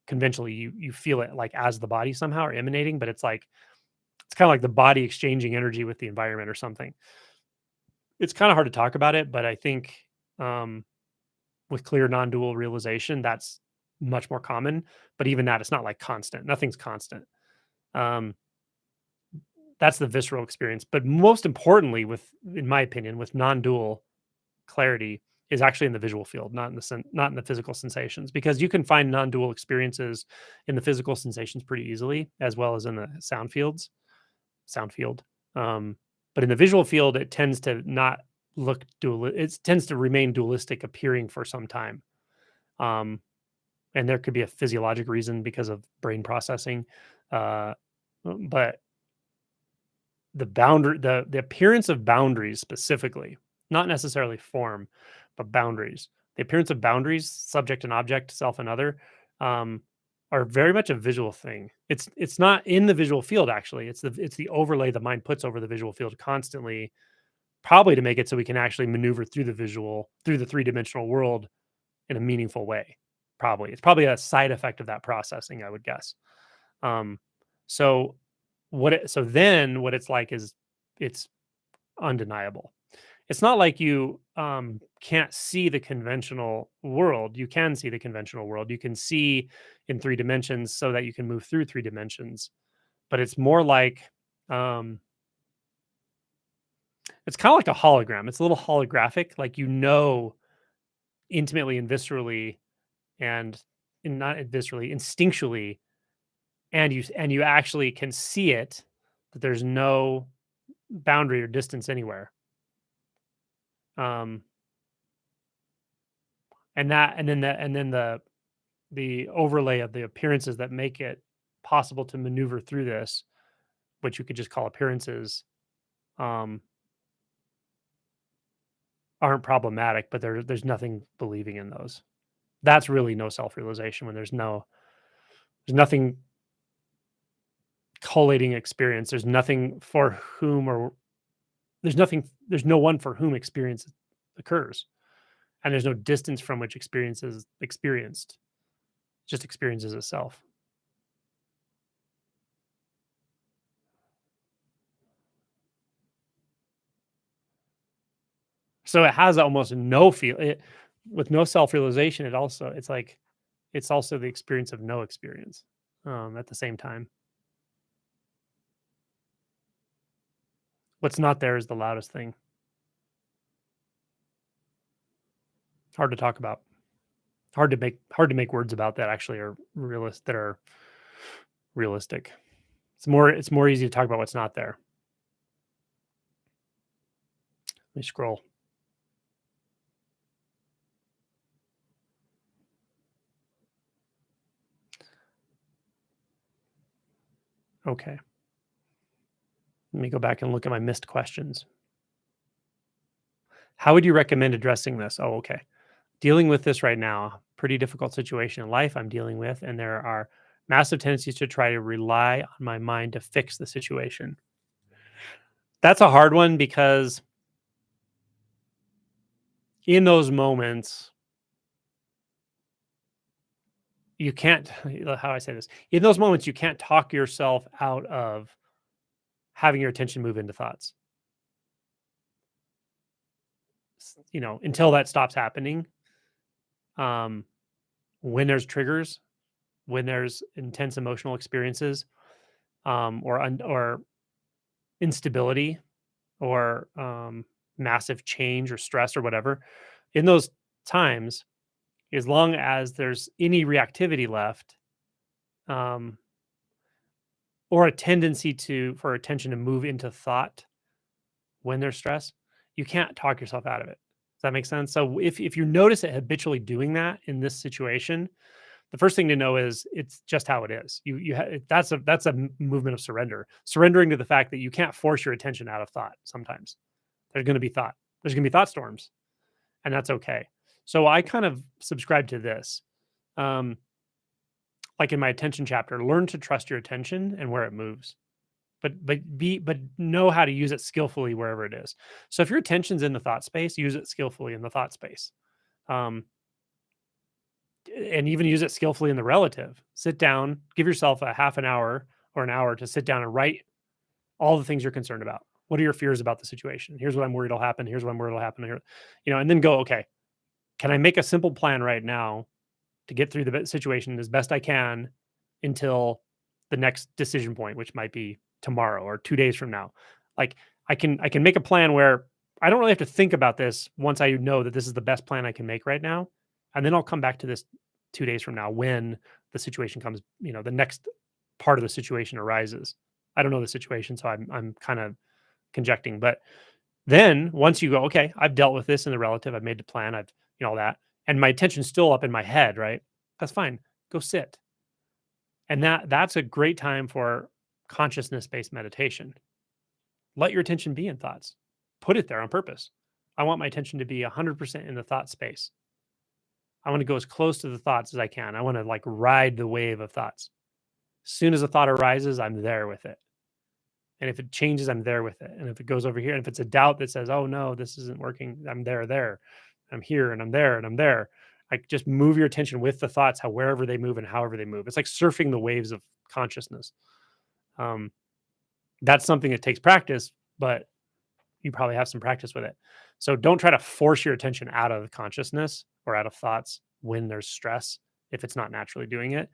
conventionally you feel it like as the body somehow or emanating, but it's kind of like the body exchanging energy with the environment or something. It's kind of hard to talk about it, but I think um, with clear non-dual realization, that's much more common. But even that, it's not like constant. Nothing's constant. Um, that's the visceral experience. But most importantly, in my opinion, with non-dual clarity is actually in the visual field, not in the physical sensations, because you can find non-dual experiences in the physical sensations pretty easily, as well as in the sound field. Um, but in the visual field, it tends to not look dual. It tends to remain dualistic, appearing for some time. Um, and there could be a physiologic reason because of brain processing. Uh, but the appearance of boundaries specifically, not necessarily form, but boundaries. The appearance of boundaries, subject and object, self and other, um, are very much a visual thing. It's not in the visual field actually. It's the overlay the mind puts over the visual field constantly, probably to make it so we can actually maneuver through the three-dimensional world in a meaningful way. Probably. It's probably a side effect of that processing, I would guess. Um, so then what it's like is it's undeniable. It's not like you can't see the conventional world. You can see the conventional world. You can see in three dimensions so that you can move through three dimensions. But it's more like it's kind of like a hologram. It's a little holographic, like intimately and viscerally and not viscerally, instinctually, and you actually can see it that there's no boundary or distance anywhere. Um, and then the overlay of the appearances that make it possible to maneuver through this, which you could just call appearances, um, aren't problematic, but there's nothing believing in those. That's really no self-realization when there's nothing collating experience. There's no one for whom experience occurs. And there's no distance from which experience is experienced. It just experiences itself. So it has almost no feel it with no self-realization, it's also the experience of no experience, at the same time. What's not there is the loudest thing. Hard to talk about. Hard to make words about that actually are realistic. It's more easy to talk about what's not there. Let me scroll. Okay. Let me go back and look at my missed questions. How would you recommend addressing this? Oh, okay. Dealing with this right now, pretty difficult situation in life I'm dealing with, and there are massive tendencies to try to rely on my mind to fix the situation. That's a hard one because in those moments, you can't, how I say this, in those moments, you can't talk yourself out of having your attention move into thoughts, until that stops happening. Um, when there's triggers, when there's intense emotional experiences, or instability, or massive change or stress or whatever, in those times, as long as there's any reactivity left, um, or a tendency for attention to move into thought when there's stress, you can't talk yourself out of it. that make sense? So if you notice it habitually doing that in this situation, the first thing to know is it's just how it is. That's a movement of surrender. Surrendering to the fact that you can't force your attention out of thought sometimes. There's going to be thought. There's going to be thought storms, and that's okay. So I kind of subscribe to this. Um, like in my attention chapter, learn to trust your attention and where it moves. But know how to use it skillfully wherever it is. So if your attention's in the thought space, use it skillfully in the thought space. Um, and even use it skillfully in the relative. Sit down, give yourself a half an hour or an hour to sit down and write all the things you're concerned about. What are your fears about the situation? Here's what I'm worried will happen. Here's what I'm worried will happen. Here, and then go, okay, can I make a simple plan right now to get through the situation as best I can until the next decision point, which might be tomorrow or 2 days from now? Like I can make a plan where I don't really have to think about this once I know that this is the best plan I can make right now. And then I'll come back to this 2 days from now when the situation comes, the next part of the situation arises. I don't know the situation, so I'm kind of conjecting. But then once you go, okay, I've dealt with this in the relative, I've made the plan, I've all that, and my attention's still up in my head, right? That's fine. Go sit. And that's a great time for consciousness-based meditation. Let your attention be in thoughts. Put it there on purpose. I want my attention to be 100% in the thought space. I want to go as close to the thoughts as I can. I want to like ride the wave of thoughts. As soon as a thought arises, I'm there with it. And if it changes, I'm there with it. And if it goes over here, and if it's a doubt that says, oh no, this isn't working, I'm there. I'm here and I'm there and I'm there. Like just move your attention with the thoughts, wherever they move and however they move. It's like surfing the waves of consciousness. Um, that's something that takes practice, but you probably have some practice with it. So don't try to force your attention out of consciousness or out of thoughts when there's stress. If it's not naturally doing it,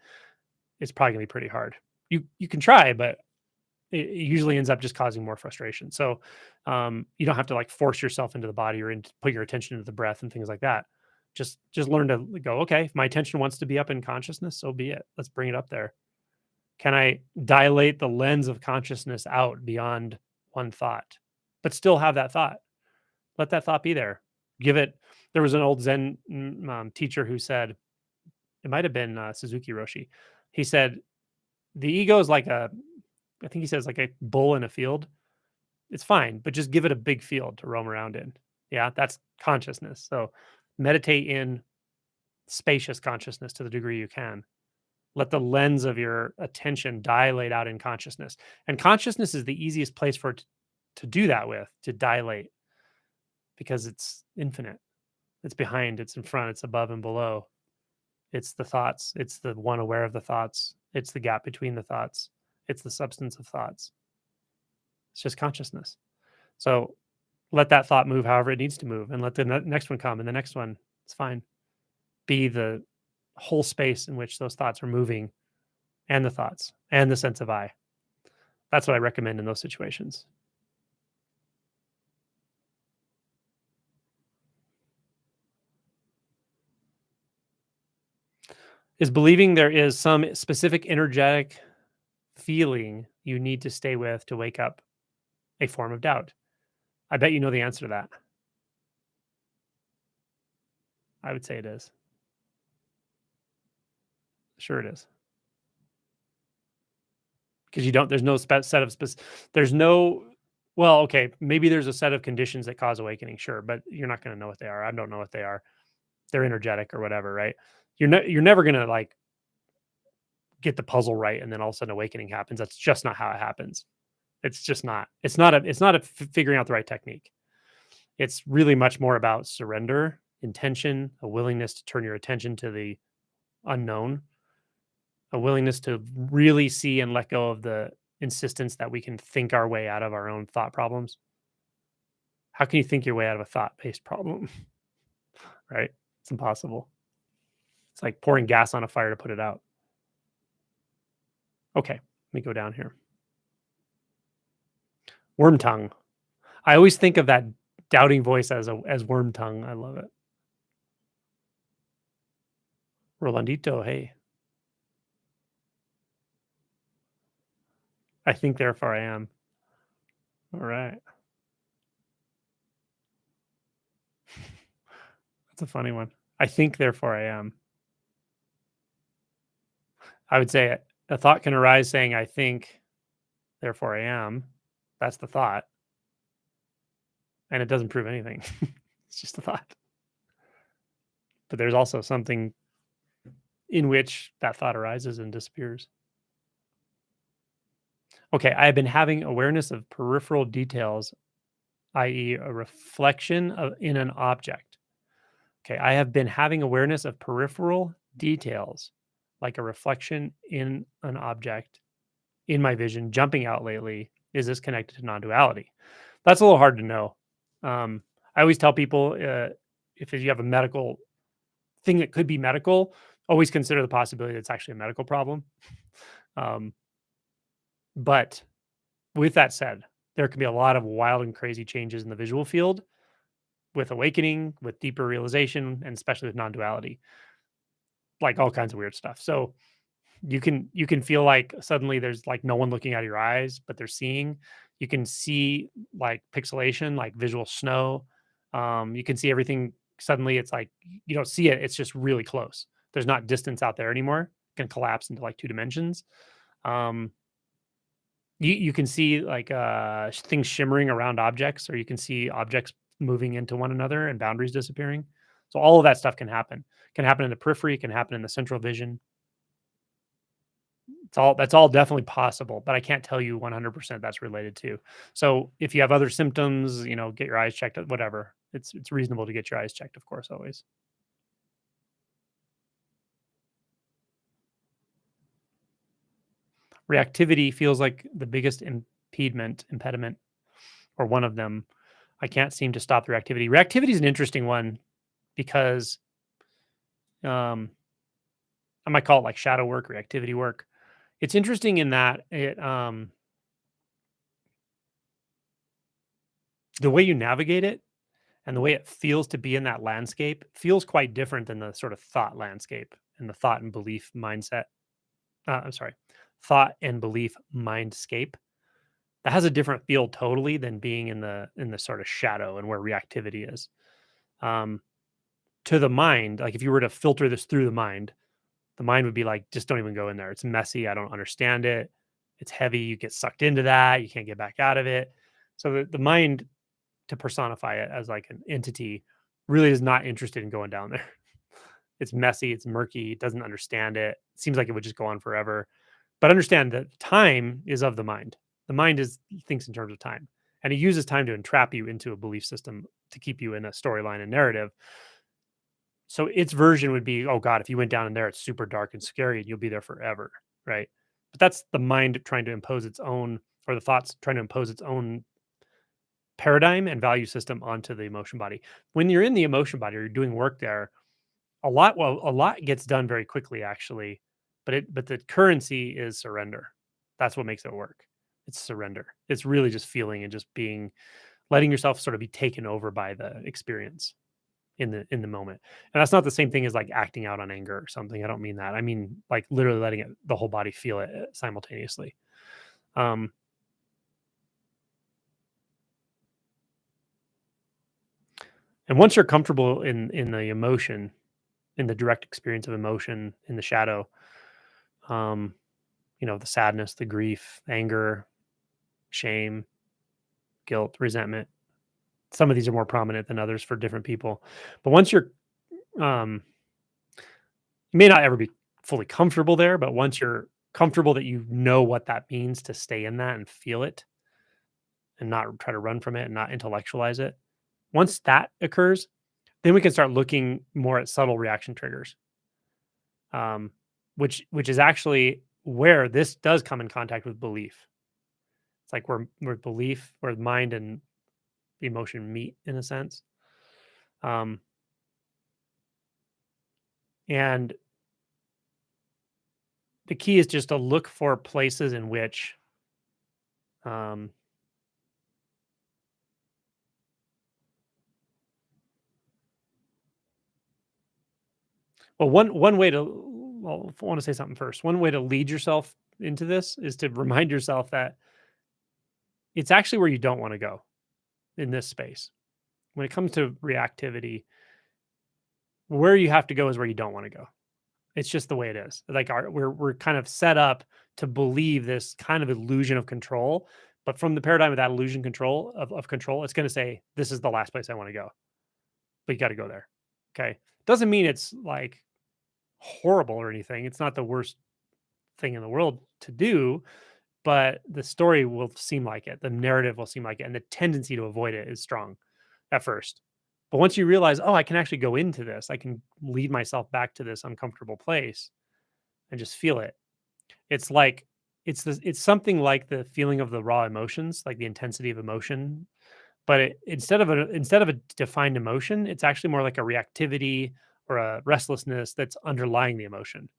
it's probably gonna be pretty hard. You can try, but it usually ends up just causing more frustration. So you don't have to like force yourself into the body or put your attention into the breath and things like that. Just learn to go, okay, if my attention wants to be up in consciousness, so be it. Let's bring it up there. Can I dilate the lens of consciousness out beyond one thought, but still have that thought? Let that thought be there. Give it. There was an old Zen teacher who said, it might have been Suzuki Roshi. He said, the ego is like I think he says like a bull in a field. It's fine, but just give it a big field to roam around in. Yeah, that's consciousness. So meditate in spacious consciousness to the degree you can. Let the lens of your attention dilate out in consciousness. And consciousness is the easiest place for it to do that with, to dilate, because it's infinite. It's behind, it's in front, it's above and below. It's the thoughts, it's the one aware of the thoughts, it's the gap between the thoughts, it's the substance of thoughts. It's just consciousness. So let that thought move however it needs to move, and let the next one come and the next one. It's fine. Be the whole space in which those thoughts are moving, and the thoughts and the sense of I. That's what I recommend in those situations. Is believing there is some specific energetic feeling you need to stay with to wake up a form of doubt? I bet you know the answer to that. I would say it is. Sure, it is. Because you don't. There's no set of There's no. Well, okay, maybe there's a set of conditions that cause awakening, sure, but you're not going to know what they are. I don't know what they are. They're energetic or whatever, right? You're never going to like get the puzzle right and then all of a sudden awakening happens. That's just not how it happens. It's just not. It's not a figuring out the right technique. It's really much more about surrender, intention, a willingness to turn your attention to the unknown, a willingness to really see and let go of the insistence that we can think our way out of our own thought problems. How can you think your way out of a thought-based problem? Right? It's impossible. It's like pouring gas on a fire to put it out. Okay, let me go down here. Worm tongue. I always think of that doubting voice as worm tongue. I love it. Rolandito, hey. I think therefore I am. All right. It's a funny one. I think, therefore I am. I would say a thought can arise saying, I think, therefore I am. That's the thought. And it doesn't prove anything. It's just a thought. But there's also something in which that thought arises and disappears. Okay, I have been having awareness of peripheral details, i.e., a reflection in an object. Okay, I have been having awareness of peripheral details, like a reflection in an object in my vision jumping out lately. Is this connected to non duality? That's a little hard to know. I always tell people if you have a medical thing that could be medical, always consider the possibility that it's actually a medical problem. Um, but with that said, there can be a lot of wild and crazy changes in the visual field with awakening, with deeper realization, and especially with non-duality, like all kinds of weird stuff. So you can feel like suddenly there's like no one looking out of your eyes, but they're seeing. You can see like pixelation, like visual snow. You can see everything. Suddenly, it's like you don't see it. It's just really close. There's not distance out there anymore. It can collapse into like two dimensions. Um, you can see like things shimmering around objects, or you can see objects moving into one another and boundaries disappearing. So all of that stuff can happen. Can happen in the periphery. Can happen in the central vision. That's all definitely possible, but I can't tell you 100% that's related to. So if you have other symptoms, get your eyes checked, whatever. It's reasonable to get your eyes checked, of course, always. Reactivity feels like the biggest impediment, or one of them. I can't seem to stop the reactivity. Reactivity is an interesting one because um, I might call it like shadow work, reactivity work. It's interesting in that the way you navigate it and the way it feels to be in that landscape feels quite different than the sort of thought landscape and the thought and belief mindset. I'm sorry, thought and belief mindscape. That has a different feel totally than being in the sort of shadow and where reactivity is. Um, to the mind, like if you were to filter this through the mind would be like, just don't even go in there. It's messy. I don't understand it. It's heavy. You get sucked into that. You can't get back out of it. So the mind, to personify it as like an entity, really is not interested in going down there. It's messy, it's murky, it doesn't understand it. Seems like it would just go on forever. But understand that time is of the mind. The mind is thinks in terms of time. And it uses time to entrap you into a belief system to keep you in a storyline and narrative. So its version would be, oh God, if you went down in there, it's super dark and scary and you'll be there forever. Right. But that's the mind trying to impose its own, or the thoughts trying to impose its own paradigm and value system onto the emotion body. When you're in the emotion body or you're doing work there, a lot gets done very quickly actually, but the currency is surrender. That's what makes it work. It's surrender. It's really just feeling and just being, letting yourself sort of be taken over by the experience in the moment. And that's not the same thing as like acting out on anger or something. I don't mean that. I mean like literally letting the whole body feel it simultaneously. Um and once you're comfortable in the emotion, in the direct experience of emotion in the shadow, um the sadness, the grief, anger, shame, guilt, resentment. Some of these are more prominent than others for different people. But once um, you may not ever be fully comfortable there, but once you're comfortable that you know what that means to stay in that and feel it and not try to run from it and not intellectualize it. Once that occurs, then we can start looking more at subtle reaction triggers, um, which is actually where this does come in contact with belief. It's like where belief, where mind and the emotion meet in a sense. Um, and the key is just to look for places in which, um, well, one way to, well, I want to say something first. One way to lead yourself into this is to remind yourself that it's actually where you don't want to go in this space. When it comes to reactivity, Where you have to go is where you don't want to go. It's just the way it is. Like we're kind of set up to believe this kind of illusion of control, but from the paradigm of that illusion of control, it's going to say this is the last place I want to go, but you got to go there. Okay, doesn't mean it's like horrible or anything. It's not the worst thing in the world to do, but the story will seem like it. The narrative will seem like it, and the tendency to avoid it is strong at first. But once you realize, oh, I can actually go into this, I can lead myself back to this uncomfortable place and just feel it. It's like it's something like the feeling of the raw emotions, like the intensity of emotion, but instead of a defined emotion, it's actually more like a reactivity or a restlessness that's underlying the emotion.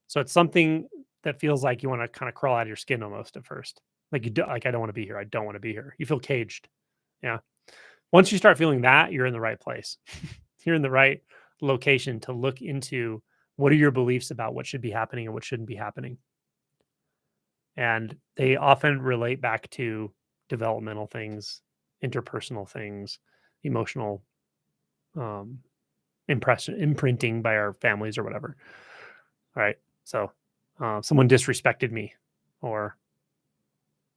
So it's something that feels like you want to kind of crawl out of your skin almost at first. Like like I don't want to be here. I don't want to be here. You feel caged. Yeah. Once you start feeling that, you're in the right place. You're in the right location to look into what are your beliefs about what should be happening and what shouldn't be happening. And they often relate back to developmental things, interpersonal things, emotional um, imprinting by our families or whatever. All right. So someone disrespected me, or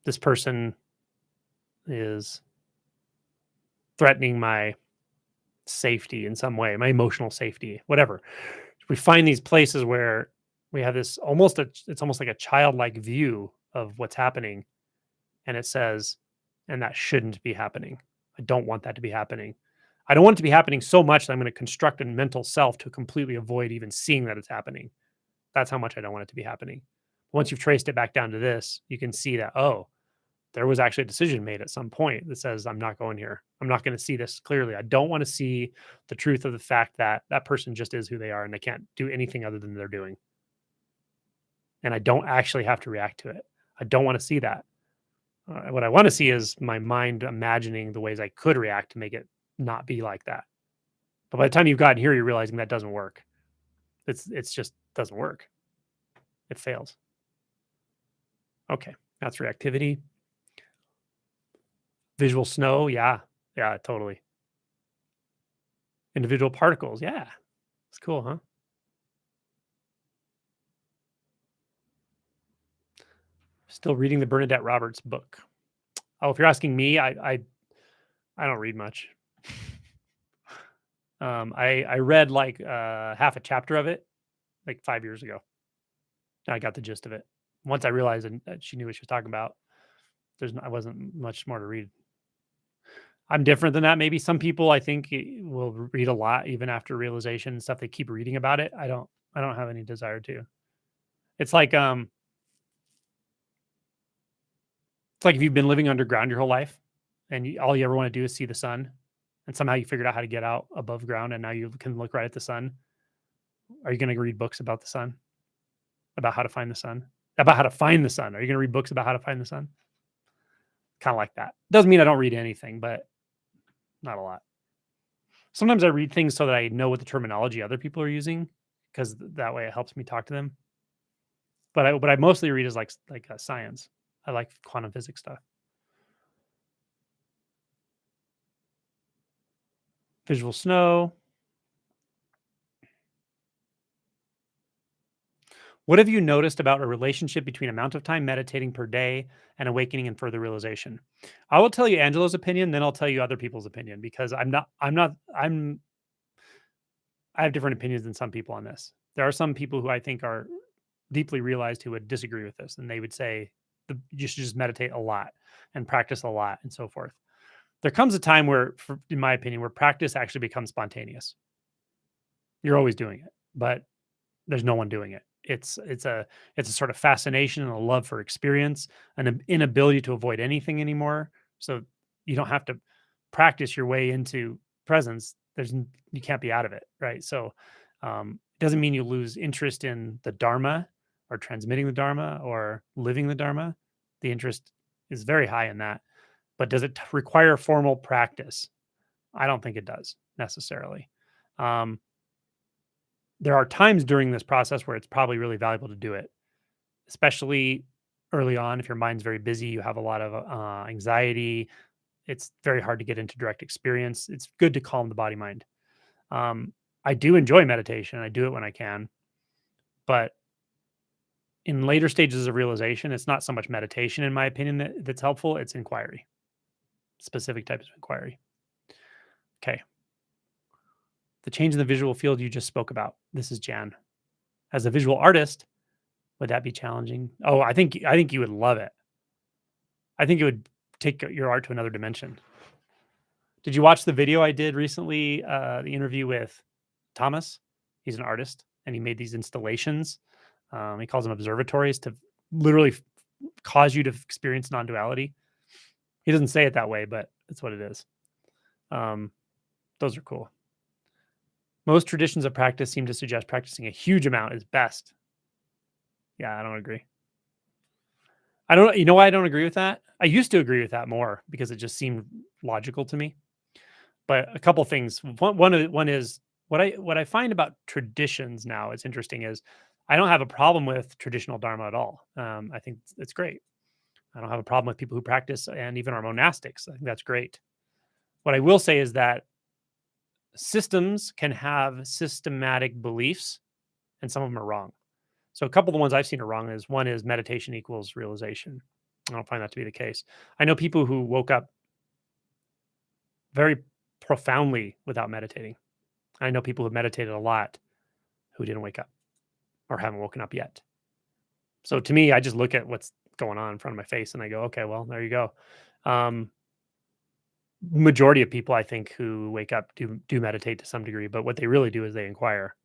this person is threatening my safety in some way, my emotional safety, whatever. We find these places where we have this it's almost like a childlike view of what's happening, and it says, and that shouldn't be happening. I don't want that to be happening. I don't want it to be happening so much that I'm going to construct a mental self to completely avoid even seeing that it's happening. That's how much I don't want it to be happening. Once you've traced it back down to this, you can see that, oh, there was actually a decision made at some point that says, I'm not going here. I'm not going to see this clearly. I don't want to see the truth of the fact that that person just is who they are and they can't do anything other than they're doing. And I don't actually have to react to it. I don't want to see that. What I want to see is my mind imagining the ways I could react to make it not be like that. But by the time you've gotten here, you're realizing that doesn't work. It's just doesn't work. It fails. Okay, that's reactivity. Visual snow, yeah, yeah, totally. Individual particles, yeah, it's cool, huh? Still reading the Bernadette Roberts book. Oh, if you're asking me, I don't read much. I read like half a chapter of it like 5 years ago. I got the gist of it. Once I realized that she knew what she was talking about, I wasn't much more to read. I'm different than that. Maybe some people I think will read a lot even after realization and stuff. They keep reading about it. I don't have any desire to. It's like it's like if you've been living underground your whole life and all you ever want to do is see the sun, and somehow you figured out how to get out above ground and now you can look right at the sun. Are you going to read books about the sun? About how to find the sun? About how to find the sun? Are you going to read books about how to find the sun? Kind of like that. Doesn't mean I don't read anything, but not a lot. Sometimes I read things so that I know what the terminology other people are using because that way it helps me talk to them. But what I mostly read is science. I like quantum physics stuff. Visual snow. What have you noticed about a relationship between amount of time meditating per day and awakening and further realization? I will tell you Angelo's opinion, then I'll tell you other people's opinion because I have different opinions than some people on this. There are some people who I think are deeply realized who would disagree with this, and they would say you should just meditate a lot and practice a lot and so forth. There comes a time where, in my opinion, where practice actually becomes spontaneous. You're always doing it, but there's no one doing it. It's a sort of fascination and a love for experience, an inability to avoid anything anymore. So you don't have to practice your way into presence. You can't be out of it, right? So it doesn't mean you lose interest in the Dharma or transmitting the Dharma or living the Dharma. The interest is very high in that, but does it require formal practice? I don't think it does necessarily. Um, there are times during this process where it's probably really valuable to do it, especially early on. If your mind's very busy, you have a lot of anxiety, it's very hard to get into direct experience. It's good to calm the body mind. Um, I do enjoy meditation. I do it when I can, but in later stages of realization, it's not so much meditation, in my opinion, that's helpful. It's inquiry, specific types of inquiry. Okay. The change in the visual field you just spoke about. This is Jan. As a visual artist, would that be challenging? Oh, I think you would love it. I think it would take your art to another dimension. Did you watch the video I did recently? The interview with Thomas. He's an artist, and he made these installations. He calls them observatories to literally cause you to experience non-duality. He doesn't say it that way, but that's what it is. Those are cool. Most traditions of practice seem to suggest practicing a huge amount is best. Yeah, I don't agree. I don't. You know why I don't agree with that? I used to agree with that more because it just seemed logical to me. But a couple things. One is what I find about traditions now. It's interesting is I don't have a problem with traditional dharma at all. I think it's great. I don't have a problem with people who practice and even our monastics. I think that's great. What I will say is that systems can have systematic beliefs, and some of them are wrong. So a couple of the ones I've seen are wrong is one is meditation equals realization. I don't find that to be the case. I know people who woke up very profoundly without meditating. I know people who meditated a lot who didn't wake up or haven't woken up yet. So to me, I just look at what's going on in front of my face and I go, okay, well, there you go. Um, Majority of people I think who wake up do meditate to some degree, but what they really do is they inquire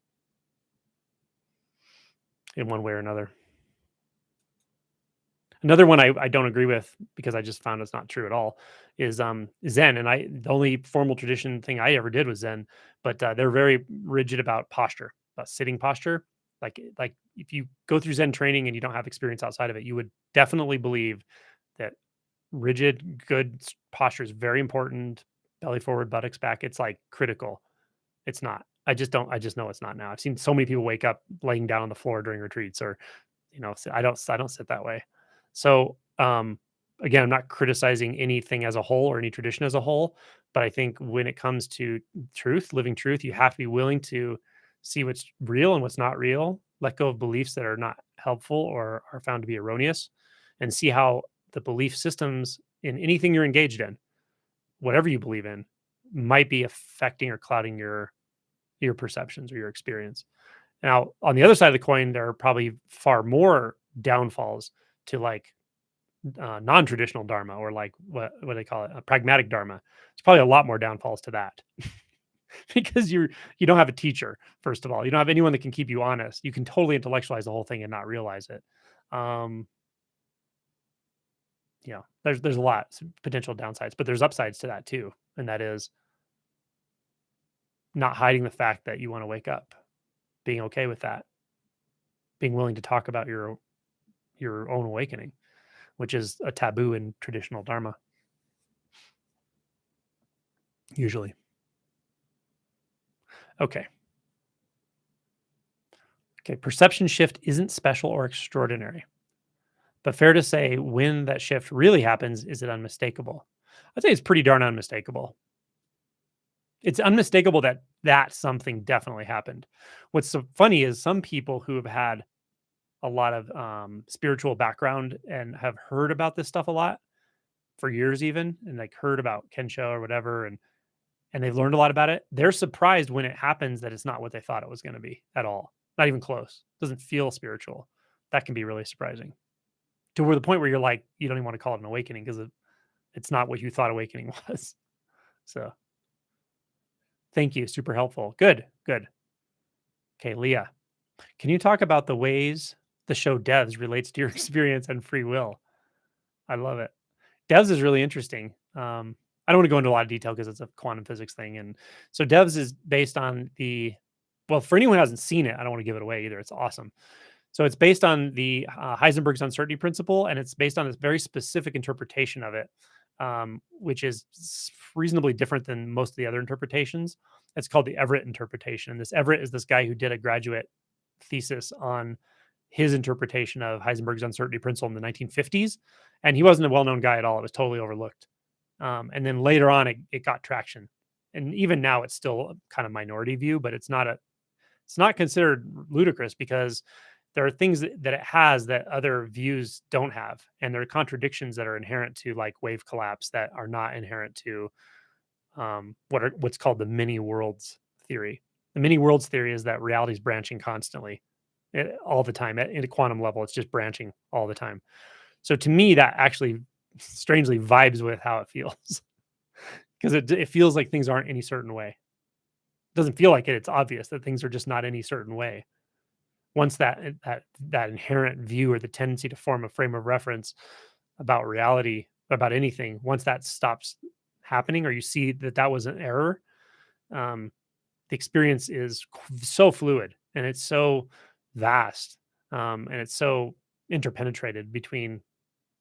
in one way or another. Another one I don't agree with because I just found it's not true at all is Zen. And the only formal tradition thing I ever did was Zen, but they're very rigid about posture, about sitting posture. Like if you go through Zen training and you don't have experience outside of it, you would definitely believe that rigid, good posture is very important. Belly forward, buttocks back. It's like critical. It's not. I just don't. I just know it's not now. I've seen so many people wake up laying down on the floor during retreats, or I don't sit that way. So again, I'm not criticizing anything as a whole or any tradition as a whole, but I think when it comes to truth, living truth, you have to be willing to see what's real and what's not real, let go of beliefs that are not helpful or are found to be erroneous, and see how the belief systems in anything you're engaged in, whatever you believe in, might be affecting or clouding your perceptions or your experience. Now, on the other side of the coin, there are probably far more downfalls to like non-traditional dharma, or like what they call it, a pragmatic dharma. There's probably a lot more downfalls to that because you don't have a teacher. First of all, you don't have anyone that can keep you honest. You can totally intellectualize the whole thing and not realize it. Um, there's a lot potential downsides, but there's upsides to that too, and that is not hiding the fact that you want to wake up, being okay with that, being willing to talk about your own awakening, which is a taboo in traditional dharma usually. Okay. Okay. Perception shift isn't special or extraordinary, but fair to say when that shift really happens, is it unmistakable? I'd say it's pretty darn unmistakable. It's unmistakable that something definitely happened. What's so funny is some people who have had a lot of spiritual background and have heard about this stuff a lot for years, even, and like heard about Kensho or whatever, and they've learned a lot about it. They're surprised when it happens that it's not what they thought it was going to be at all. Not even close. Doesn't feel spiritual. That can be really surprising to where the point where you're like, you don't even want to call it an awakening because it's not what you thought awakening was. So thank you. Super helpful. Good. Good. Okay. Leah, can you talk about the ways the show Devs relates to your experience and free will? I love it. Devs is really interesting. I don't want to go into a lot of detail because it's a quantum physics thing. And so Devs is based on well, for anyone who hasn't seen it, I don't want to give it away either. It's awesome. So it's based on the Heisenberg's uncertainty principle, and it's based on this very specific interpretation of it, which is reasonably different than most of the other interpretations. It's called the Everett interpretation. And this Everett is this guy who did a graduate thesis on his interpretation of Heisenberg's uncertainty principle in the 1950s. And he wasn't a well-known guy at all. It was totally overlooked. And then later on, it got traction and even now it's still a kind of minority view, but it's not considered ludicrous because there are things that it has that other views don't have, and there are contradictions that are inherent to like wave collapse that are not inherent to what's called the many worlds theory. The many worlds theory is that reality is branching constantly, all the time at a quantum level. It's just branching all the time. So to me, that actually strangely vibes with how it feels because it feels like things aren't any certain way. It doesn't feel like it. It's obvious that things are just not any certain way. Once that inherent view or the tendency to form a frame of reference about reality, about anything, once that stops happening, or you see that that was an error, um, the experience is so fluid and it's so vast, and it's so interpenetrated between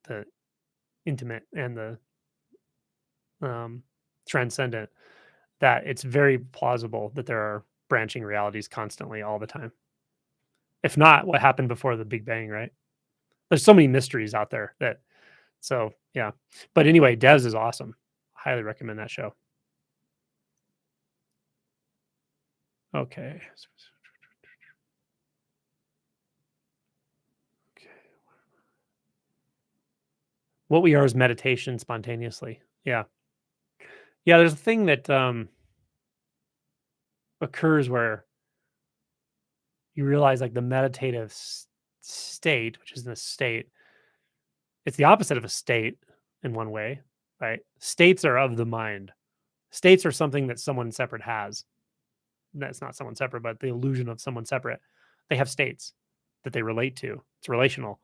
the intimate and the um, transcendent that it's very plausible that there are branching realities constantly all the time. If not, what happened before the Big Bang, right? There's so many mysteries out there that so yeah. But anyway, Des is awesome. Highly recommend that show. Okay. Okay. What we are is meditation spontaneously. Yeah. Yeah, there's a thing that occurs where you realize like the meditative state, which is the state, it's the opposite of a state in one way, right? States are of the mind. States are something that someone separate has. That's not someone separate, but the illusion of someone separate. They have states that they relate to. It's relational.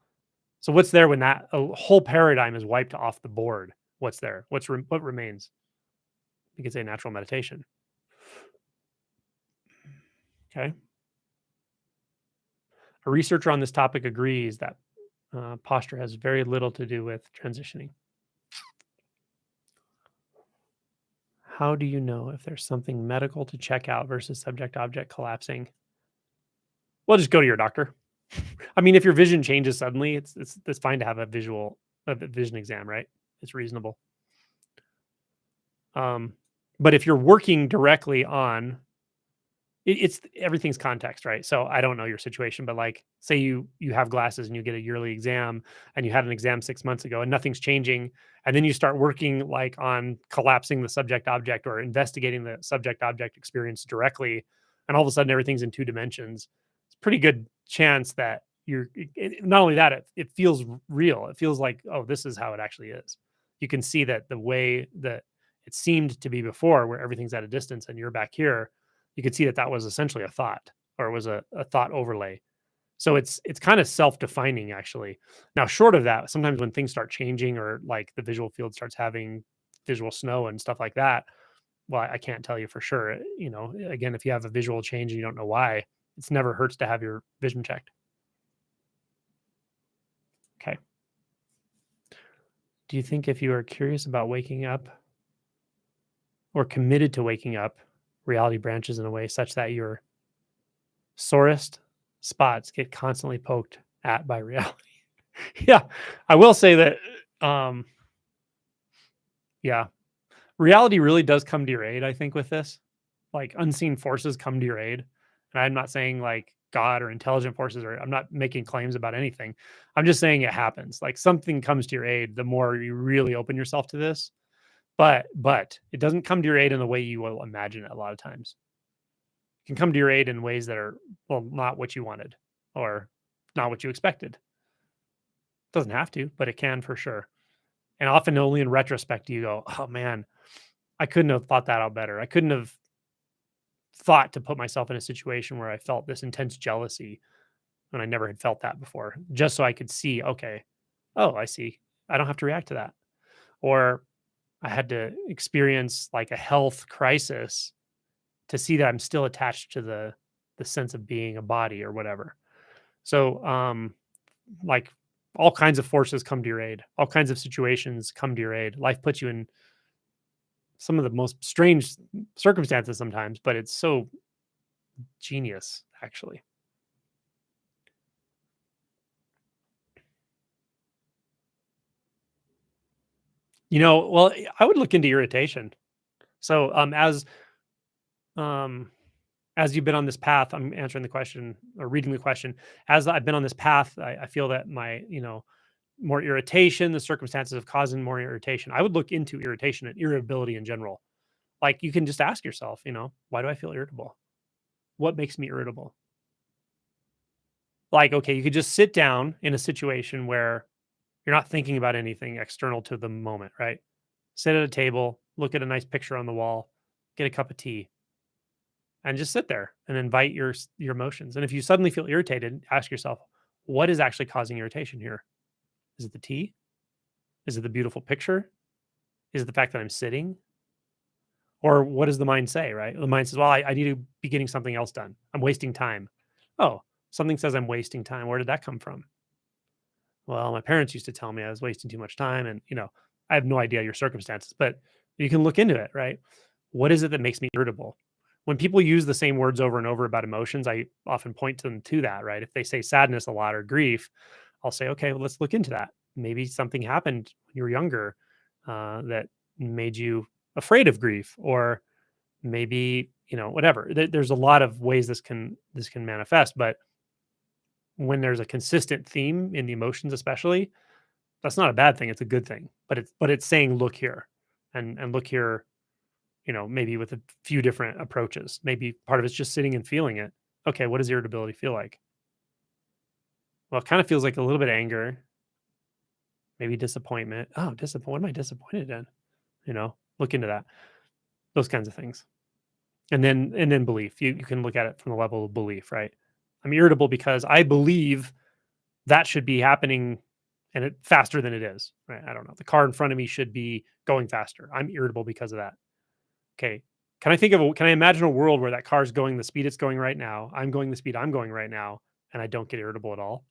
So what's there when that a whole paradigm is wiped off the board? What's there? What remains? You could say natural meditation. Okay. A researcher on this topic agrees that posture has very little to do with transitioning. How do you know if there's something medical to check out versus subject object collapsing? Well, just go to your doctor. I mean, if your vision changes suddenly, it's fine to have a vision exam, right? It's reasonable. Um, but if you're working directly on it's everything's context, right? So I don't know your situation, but like, say you have glasses and you get a yearly exam, and you had an exam 6 months ago, and nothing's changing, and then you start working like on collapsing the subject object or investigating the subject object experience directly, and all of a sudden everything's in 2 dimensions. It's a pretty good chance that not only that it feels real. It feels like, oh, this is how it actually is. You can see that the way that it seemed to be before, where everything's at a distance and you're back here, you could see that that was essentially a thought, or it was a thought overlay. So it's kind of self-defining actually. Now, short of that, sometimes when things start changing or like the visual field starts having visual snow and stuff like that, well, I can't tell you for sure. Again, if you have a visual change and you don't know why, it's never hurts to have your vision checked. Okay. Do you think if you are curious about waking up or committed to waking up, reality branches in a way such that your sorest spots get constantly poked at by reality? Yeah, I will say that, um, yeah, reality really does come to your aid, I think, with this. Like, unseen forces come to your aid, and I'm not saying, like, God or intelligent forces, or I'm not making claims about anything. I'm just saying it happens. Like, something comes to your aid the more you really open yourself to this, but it doesn't come to your aid in the way you will imagine it a lot of times. It can come to your aid in ways that are, well, not what you wanted or not what you expected. Doesn't have to, but it can for sure. And often only in retrospect do you go, "Oh, man, I couldn't have thought that out better. I couldn't have thought to put myself in a situation where I felt this intense jealousy when I never had felt that before, just so I could see, okay, oh, I see. I don't have to react to that." Or I had to experience like a health crisis to see that I'm still attached to the sense of being a body or whatever. So, like all kinds of forces come to your aid. All kinds of situations come to your aid. Life puts you in some of the most strange circumstances sometimes, but it's so genius, actually. Well, I would look into irritation. So, um, as you've been on this path, I'm answering the question or reading the question. As I've been on this path, I feel that my, more irritation, the circumstances of causing more irritation. I would look into irritation and irritability in general. Like you can just ask yourself, why do I feel irritable? What makes me irritable? Like, okay, you could just sit down in a situation where you're not thinking about anything external to the moment, right? Sit at a table, look at a nice picture on the wall, get a cup of tea, and just sit there and invite your emotions. And if you suddenly feel irritated, ask yourself, what is actually causing irritation here? Is it the tea? Is it the beautiful picture? Is it the fact that I'm sitting? Or what does the mind say, right? The mind says, well, I need to be getting something else done. I'm wasting time. Oh, something says I'm wasting time. Where did that come from? Well, my parents used to tell me I was wasting too much time. And, I have no idea your circumstances, but you can look into it, right? What is it that makes me irritable? When people use the same words over and over about emotions, I often point them to that, right? If they say sadness a lot or grief, I'll say, okay, well, let's look into that. Maybe something happened when you were younger that made you afraid of grief, or maybe whatever. There's a lot of ways this can manifest, but when there's a consistent theme in the emotions, especially, that's not a bad thing. It's a good thing. But it's saying, look here, and look here. Maybe with a few different approaches. Maybe part of it's just sitting and feeling it. Okay, what does irritability feel like? Well, it kind of feels like a little bit of anger, maybe disappointment. Oh, disappoint. What am I disappointed in? Look into that. Those kinds of things. And then belief. You can look at it from the level of belief, right? I'm irritable because I believe that should be happening and it faster than it is. Right. I don't know. The car in front of me should be going faster. I'm irritable because of that. Okay. Can I imagine a world where that car is going the speed it's going right now? I'm going the speed I'm going right now, and I don't get irritable at all?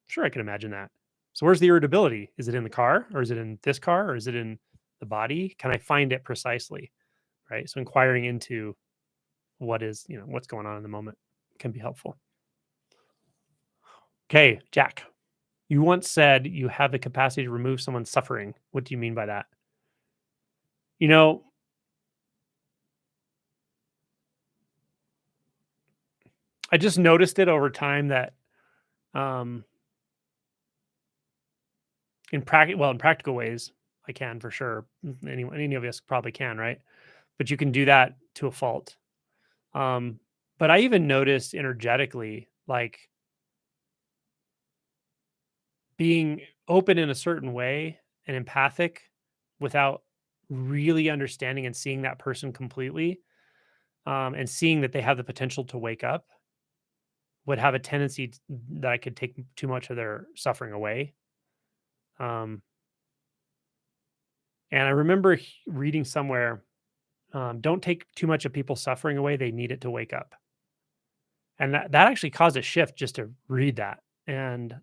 Sure, I can imagine that. So where's the irritability? Is it in the car, or is it in this car, or is it in the body? Can I find it precisely? Right. So inquiring into what's going on in the moment can be helpful. Okay, Jack. You once said you have the capacity to remove someone's suffering. What do you mean by that? You know, I just noticed it over time that um in practical ways, I can for sure. Any of us probably can, right? But you can do that to a fault. Um, but I even noticed energetically, like being open in a certain way and empathic without really understanding and seeing that person completely, and seeing that they have the potential to wake up, would have a tendency that I could take too much of their suffering away. Um, and I remember reading somewhere, don't take too much of people's suffering away. They need it to wake up. And that actually caused a shift just to read that. And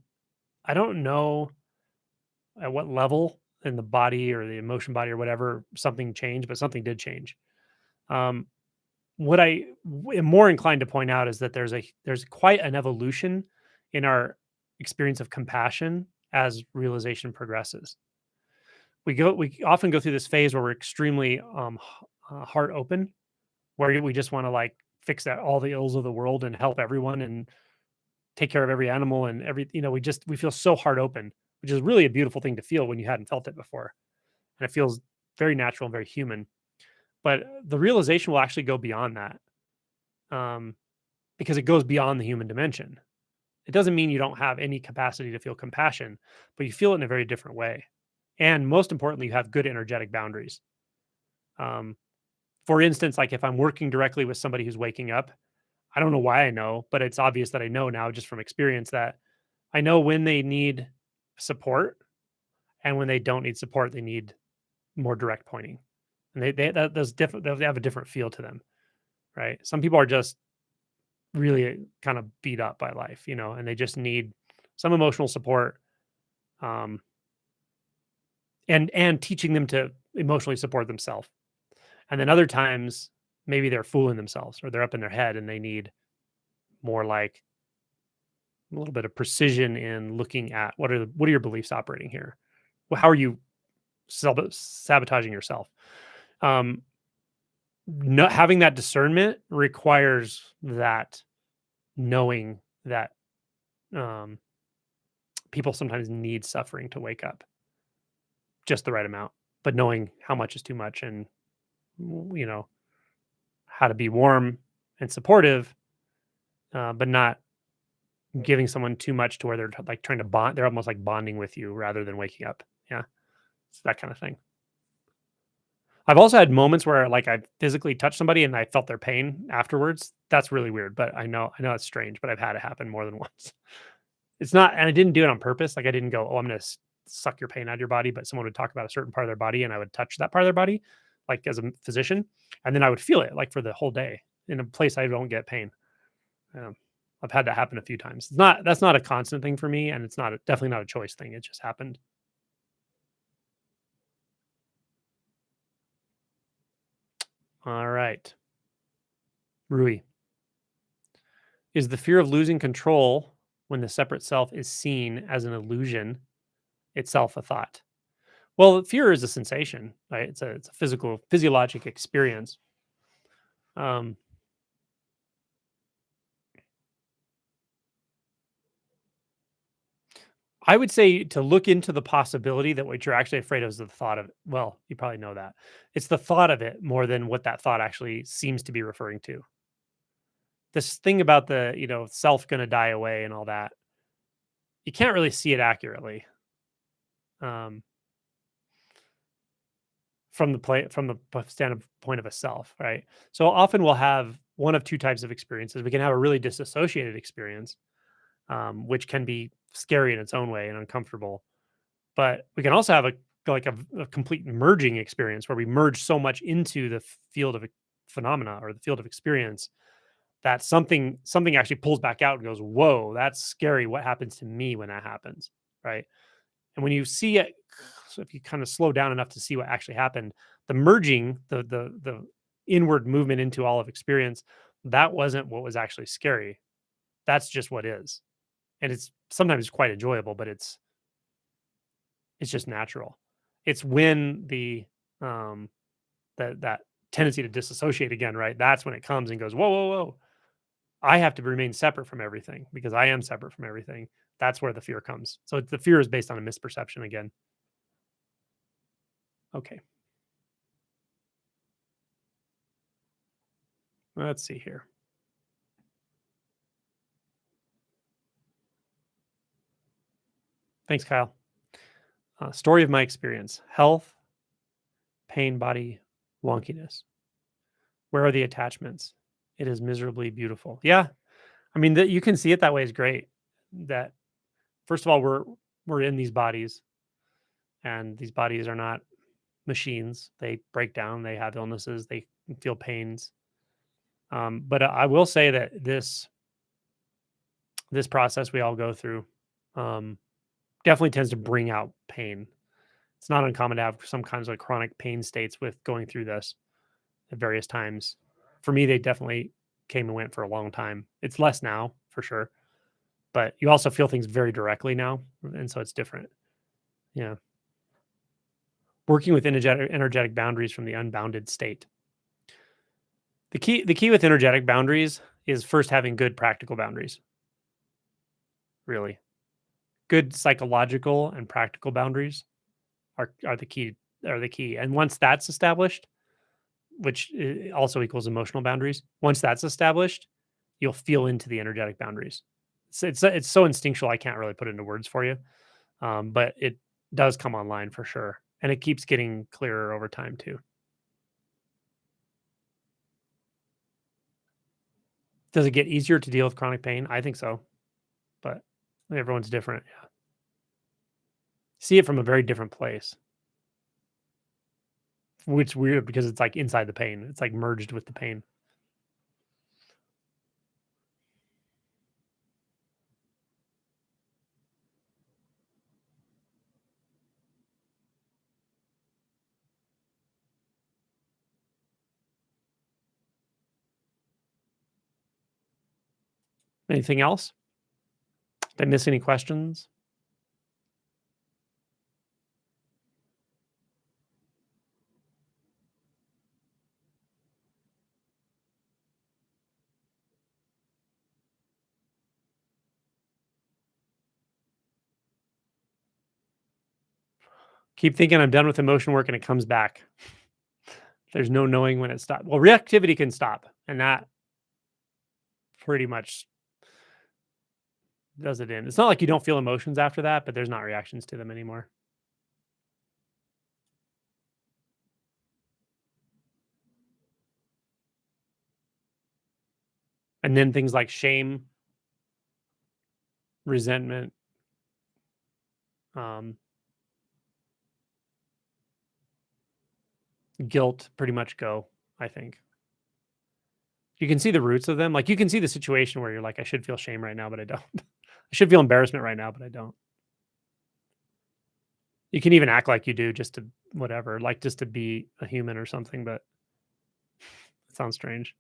I don't know at what level in the body or the emotion body or whatever something changed, but something did change. Um, what am more inclined to point out is that there's quite an evolution in our experience of compassion as realization progresses. We often go through this phase where we're extremely heart open, where we just want to like fix that all the ills of the world and help everyone and take care of every animal and we feel so heart open, which is really a beautiful thing to feel when you hadn't felt it before. And it feels very natural and very human. But the realization will actually go beyond that, um, because it goes beyond the human dimension. It doesn't mean you don't have any capacity to feel compassion, but you feel it in a very different way. And most importantly, you have good energetic boundaries. Um, for instance, like if I'm working directly with somebody who's waking up, I don't know why I know, but it's obvious that I know now just from experience that I know when they need support and when they don't need support, they need more direct pointing. And those different, they have a different feel to them, right? Some people are just really kind of beat up by life, and they just need some emotional support, um, and teaching them to emotionally support themselves. And then other times, maybe they're fooling themselves or they're up in their head and they need more like a little bit of precision in looking at what are your beliefs operating here? Well, how are you sabotaging yourself? Um, no, having that discernment requires that knowing that um, people sometimes need suffering to wake up, just the right amount, but knowing how much is too much, and you know how to be warm and supportive, but not giving someone too much to where they're like trying to bond. They're almost like bonding with you rather than waking up. Yeah, it's that kind of thing. I've also had moments where like I physically touched somebody and I felt their pain afterwards. That's really weird, but I know it's strange, but I've had it happen more than once. It's not, and I didn't do it on purpose. Like I didn't go, "Oh, I'm gonna suck your pain out of your body," but someone would talk about a certain part of their body, and I would touch that part of their body, like as a physician, and then I would feel it like for the whole day in a place I don't get pain. Um, I've had that happen a few times. It's not That's not a constant thing for me, and it's not definitely not a choice thing. It just happened. All right, Rui, is the fear of losing control when the separate self is seen as an illusion itself a thought? Well, fear is a sensation, right? It's a physiologic experience. Um, I would say to look into the possibility that what you're actually afraid of is the thought of it. Well, you probably know that. It's the thought of it more than what that thought actually seems to be referring to. This thing about the, self gonna die away and all that, you can't really see it accurately. Um, from the standpoint of a self, right? So often we'll have one of two types of experiences. We can have a really disassociated experience, which can be scary in its own way and uncomfortable. But we can also have a complete merging experience where we merge so much into the field of phenomena or the field of experience that something actually pulls back out and goes, "Whoa, that's scary. What happens to me when that happens?" Right? And when you see it, so if you kind of slow down enough to see what actually happened, the merging, the inward movement into all of experience, that wasn't what was actually scary. That's just what is. And it's sometimes quite enjoyable, but it's just natural. It's when um that tendency to disassociate again, right? That's when it comes and goes, whoa, whoa, whoa. I have to remain separate from everything because I am separate from everything. That's where the fear comes. So the fear is based on a misperception again. Okay. Let's see here. Thanks, Kyle. Story of my experience: health, pain, body, wonkiness. Where are the attachments? It is miserably beautiful. Yeah. I mean, that you can see it that way is great. That first of all, we're in these bodies, and these bodies are not machines. They break down, they have illnesses, they feel pains. But I will say that this process we all go through um, definitely tends to bring out pain. It's not uncommon to have some kinds of chronic pain states with going through this at various times. For me, they definitely came and went for a long time. It's less now, for sure, but you also feel things very directly now, and so it's different. Yeah, working with energetic boundaries from the unbounded state. The key with energetic boundaries is first having good practical boundaries, really. Good psychological and practical boundaries are the key are the key. And once that's established, which also equals emotional boundaries, once that's established, you'll feel into the energetic boundaries. It's so instinctual I can't really put it into words for you. But it does come online for sure. And it keeps getting clearer over time too. Does it get easier to deal with chronic pain? I think so, but everyone's different. Yeah. See it from a very different place, which is weird because it's like inside the pain. It's like merged with the pain. Anything else? Did I miss any questions? Keep thinking I'm done with emotion work and it comes back. There's no knowing when it stops. Well, reactivity can stop, and that pretty much does it in. It's not like you don't feel emotions after that, but there's not reactions to them anymore. And then things like shame, resentment, um, guilt pretty much go, I think. You can see the roots of them. Like you can see the situation where you're like, I should feel shame right now, but I don't. I should feel embarrassment right now, but I don't. You can even act like you do just to whatever, like just to be a human or something, but it sounds strange.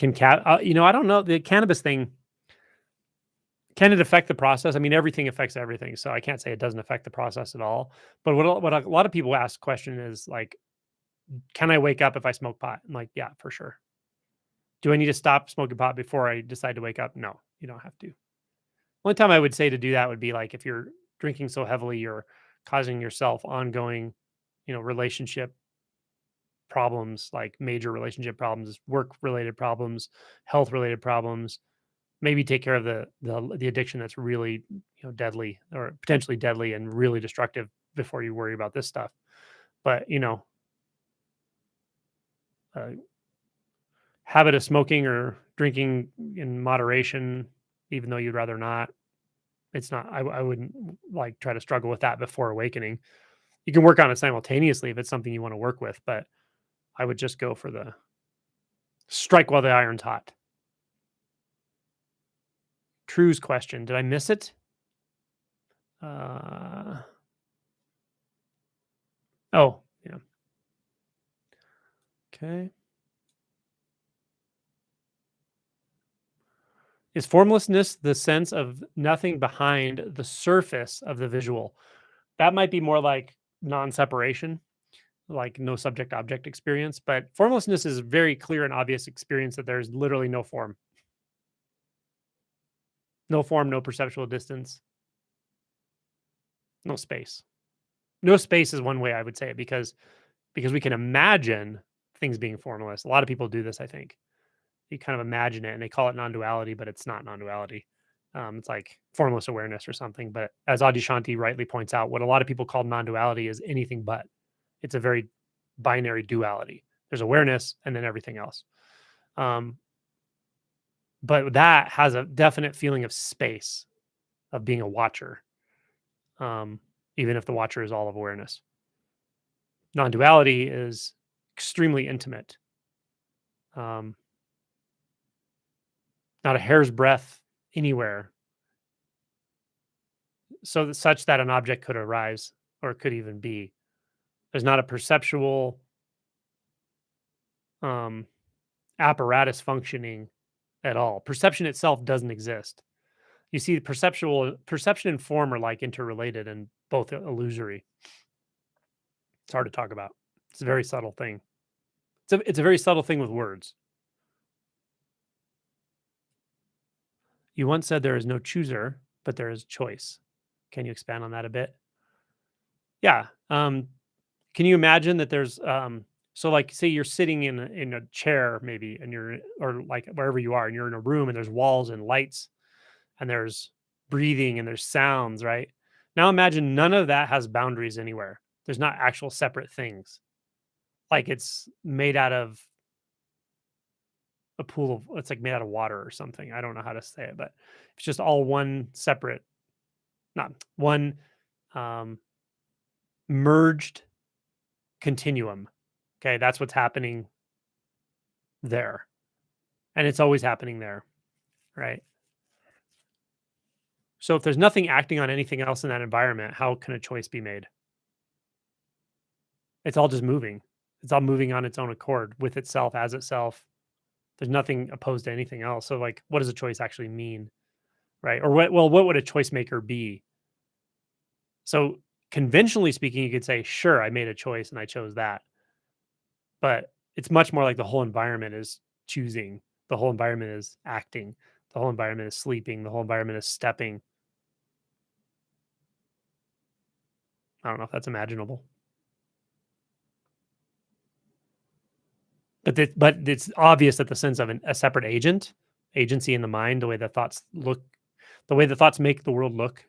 I don't know. The cannabis thing, can it affect the process? I mean, everything affects everything. So I can't say it doesn't affect the process at all. But what a lot of people ask question is like, can I wake up if I smoke pot? I'm like, yeah, for sure. Do I need to stop smoking pot before I decide to wake up? No, you don't have to. Only time I would say to do that would be like if you're drinking so heavily, you're causing yourself ongoing, relationship problems, like major relationship problems, work related problems, health related problems. Maybe take care of the addiction that's really deadly or potentially deadly and really destructive before you worry about this stuff. But uh, habit of smoking or drinking in moderation, even though you'd rather not. It's not. I wouldn't like try to struggle with that before awakening. You can work on it simultaneously if it's something you want to work with, but I would just go for the strike while the iron's hot. True's question. Did I miss it? Uh, oh, yeah. Okay. Is formlessness the sense of nothing behind the surface of the visual? That might be more like non-separation, like no subject object experience, but formlessness is very clear and obvious experience that there's literally no form. No form, no perceptual distance, no space. No space is one way I would say it because we can imagine things being formless. A lot of people do this, I think. You kind of imagine it and they call it non-duality, but it's not non-duality. It's like formless awareness or something. But as Adyashanti rightly points out, what a lot of people call non-duality is anything but. It's a very binary duality. There's awareness and then everything else. Um, but that has a definite feeling of space, of being a watcher, um, even if the watcher is all of awareness. Non-duality is extremely intimate, um, not a hair's breadth anywhere, such that an object could arise or could even be. There's not a perceptual um, apparatus functioning at all. Perception itself doesn't exist. You see, perception and form are like interrelated and both illusory. It's hard to talk about. It's a very subtle thing. It's a very subtle thing with words. You once said there is no chooser, but there is choice. Can you expand on that a bit? Yeah. Can you imagine that there's so like say you're sitting in a chair maybe and you're or like wherever you are and you're in a room and there's walls and lights and there's breathing and there's sounds, right? Now imagine none of that has boundaries anywhere. There's not actual separate things. Like it's made out of a pool of it's like made out of water or something. I don't know how to say it, but it's just all one separate, not one um merged continuum. Okay, that's what's happening there. And it's always happening there, right? So if there's nothing acting on anything else in that environment, how can a choice be made? It's all just moving. It's all moving on its own accord with itself as itself. There's nothing opposed to anything else. So like what does a choice actually mean? Right? Or what would a choice maker be? So conventionally speaking, you could say, sure, I made a choice and I chose that. But it's much more like the whole environment is choosing. The whole environment is acting. The whole environment is sleeping. The whole environment is stepping. I don't know if that's imaginable. But it's obvious that the sense of a separate agency in the mind, the way that thoughts look, the way the thoughts make the world look,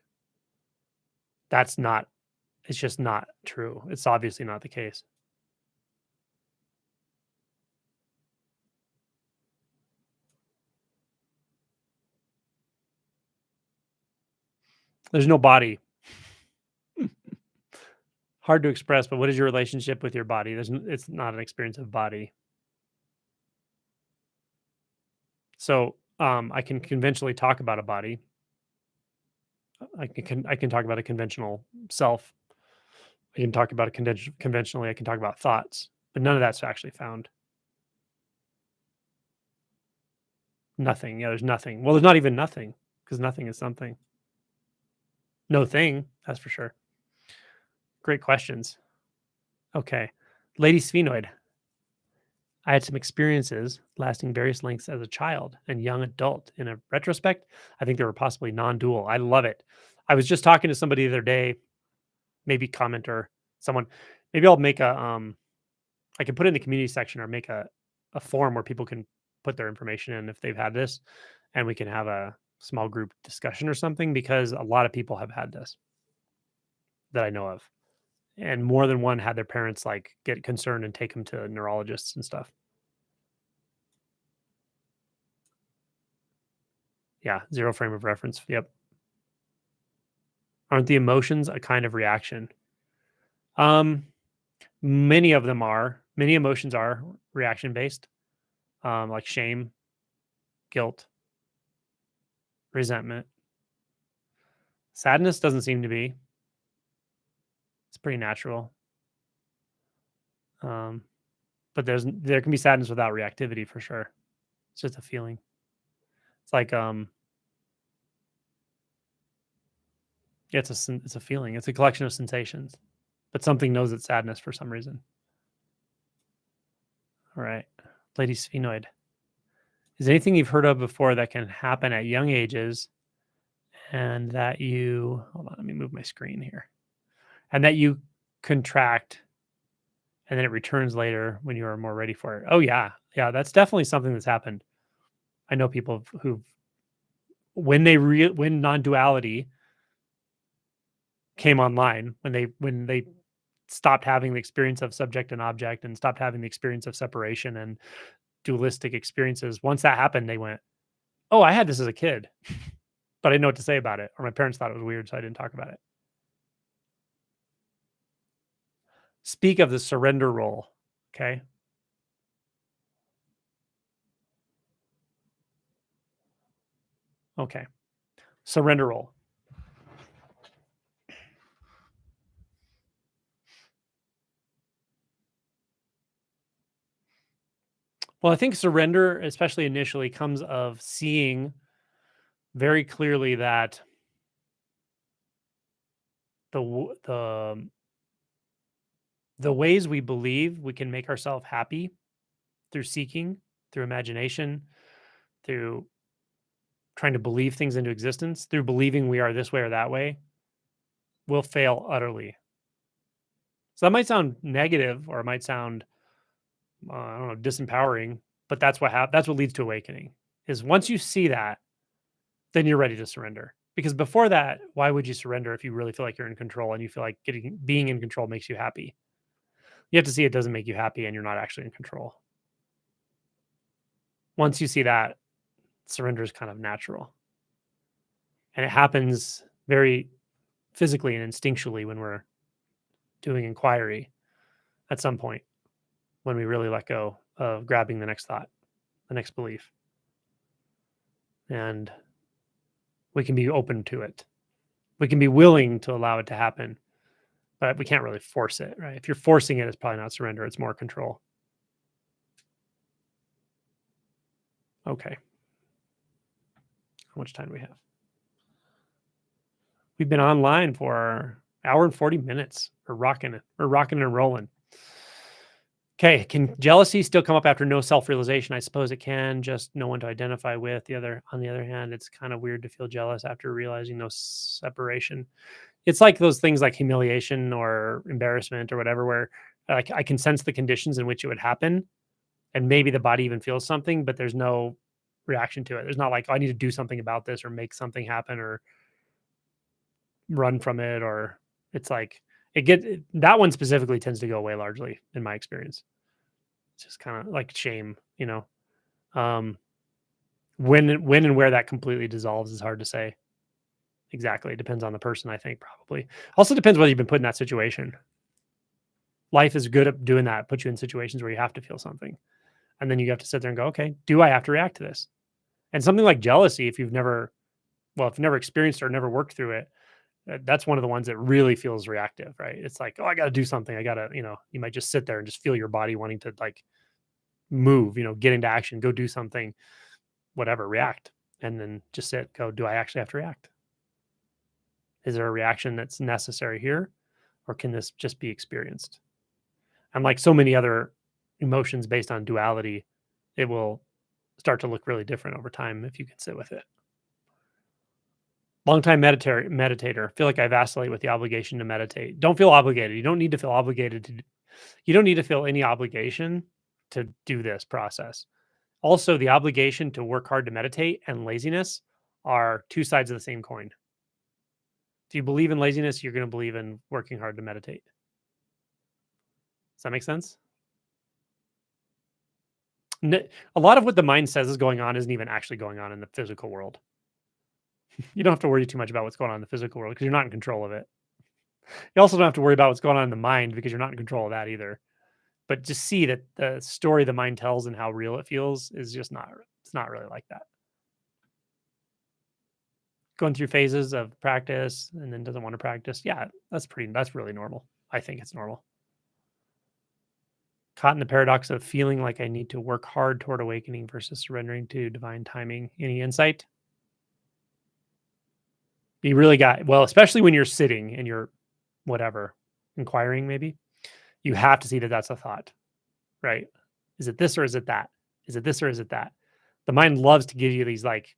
that's not. It's just not true. It's obviously not the case. There's no body. Hard to express, but what is your relationship with your body? It's not an experience of body. So I can conventionally talk about a body. I can talk about a conventional self. I can talk about it conventionally. I can talk about thoughts, but none of that's actually found. Nothing. Yeah, there's nothing. Well, there's not even nothing because nothing is something. No thing. That's for sure. Great questions. Okay, Lady Sphenoid. I had some experiences lasting various lengths as a child and young adult. In a retrospect, I think they were possibly non-dual. I love it. I was just talking to somebody the other day, maybe commenter, someone. Maybe I'll make a I can put it in the community section or make a form where people can put their information in if they've had this, and we can have a small group discussion or something because a lot of people have had this that I know of, and more than one had their parents like get concerned and take them to neurologists and stuff. Yeah, zero frame of reference. Yep. Aren't the emotions a kind of reaction? Um, many of them are. Many emotions are reaction based, like shame, guilt, resentment. Sadness doesn't seem to be. It's pretty natural. Um, but there can be sadness without reactivity for sure. It's just a feeling. It's like yeah, it's a feeling. It's a collection of sensations, but something knows it's sadness for some reason. All right, Lady Sphenoid. Is there anything you've heard of before that can happen at young ages and that you hold on, let me move my screen here. And that you contract and then it returns later when you are more ready for it. Oh yeah. Yeah, that's definitely something that's happened. I know people who when non-duality came online, when they stopped having the experience of subject and object and stopped having the experience of separation and dualistic experiences. Once that happened, they went, "Oh, I had this as a kid, but I didn't know what to say about it, or my parents thought it was weird, so I didn't talk about it." Speak of the surrender role. Okay. Okay. Surrender role. Well, I think surrender, especially initially, comes of seeing very clearly that the ways we believe we can make ourselves happy through seeking, through imagination, through trying to believe things into existence, through believing we are this way or that way, will fail utterly. So that might sound negative or it might sound I don't know, disempowering, but that's what leads to awakening. Is once you see that, then you're ready to surrender. Because before that, why would you surrender if you really feel like you're in control and you feel like being in control makes you happy? You have to see it doesn't make you happy and you're not actually in control. Once you see that, surrender is kind of natural. And it happens very physically and instinctually when we're doing inquiry at some point when we really let go of grabbing the next thought, the next belief. And we can be open to it. We can be willing to allow it to happen, but we can't really force it, right? If you're forcing it, it's probably not surrender, it's more control. Okay. How much time do we have? We've been online for an hour and 40 minutes. We're rocking it. We're rocking and rolling. Okay. Can jealousy still come up after no self-realization? I suppose it can, just no one to identify with. On the other hand, it's kind of weird to feel jealous after realizing no separation. It's like those things like humiliation or embarrassment or whatever, where like I can sense the conditions in which it would happen, and maybe the body even feels something, but there's no reaction to it. There's not like, "Oh, I need to do something about this or make something happen or run from it," or it's like that one specifically tends to go away largely in my experience. It's just kind of like shame, you know. Um, when and where that completely dissolves is hard to say. Exactly. It depends on the person, I think, probably. Also depends whether you've been put in that situation. Life is good at doing that, put you in situations where you have to feel something. And then you have to sit there and go, okay, do I have to react to this? And something like jealousy, if you've never experienced or never worked through it, that's one of the ones that really feels reactive, right? It's like, oh, I got to do something. I got to, you might just sit there and just feel your body wanting to like move, get into action, go do something, whatever, react. And then just sit, go, do I actually have to react? Is there a reaction that's necessary here? Or can this just be experienced? And like so many other emotions based on duality, it will start to look really different over time if you can sit with it. Longtime meditator. Feel like I vacillate with the obligation to meditate. Don't feel obligated. You don't need to feel obligated to. You don't need to feel any obligation to do this process. Also, the obligation to work hard to meditate and laziness are two sides of the same coin. If you believe in laziness, you're going to believe in working hard to meditate. Does that make sense? A lot of what the mind says is going on isn't even actually going on in the physical world. You don't have to worry too much about what's going on in the physical world because you're not in control of it. You also don't have to worry about what's going on in the mind because you're not in control of that either. But just see that the story the mind tells and how real it feels is just not, it's not really like that. Going through phases of practice and then doesn't want to practice. Yeah, that's really normal. I think it's normal. Caught in the paradox of feeling like I need to work hard toward awakening versus surrendering to divine timing. Any insight? You really got, well, especially when you're sitting and you're whatever, inquiring maybe, you have to see that that's a thought, right? Is it this or is it that? Is it this or is it that? The mind loves to give you these like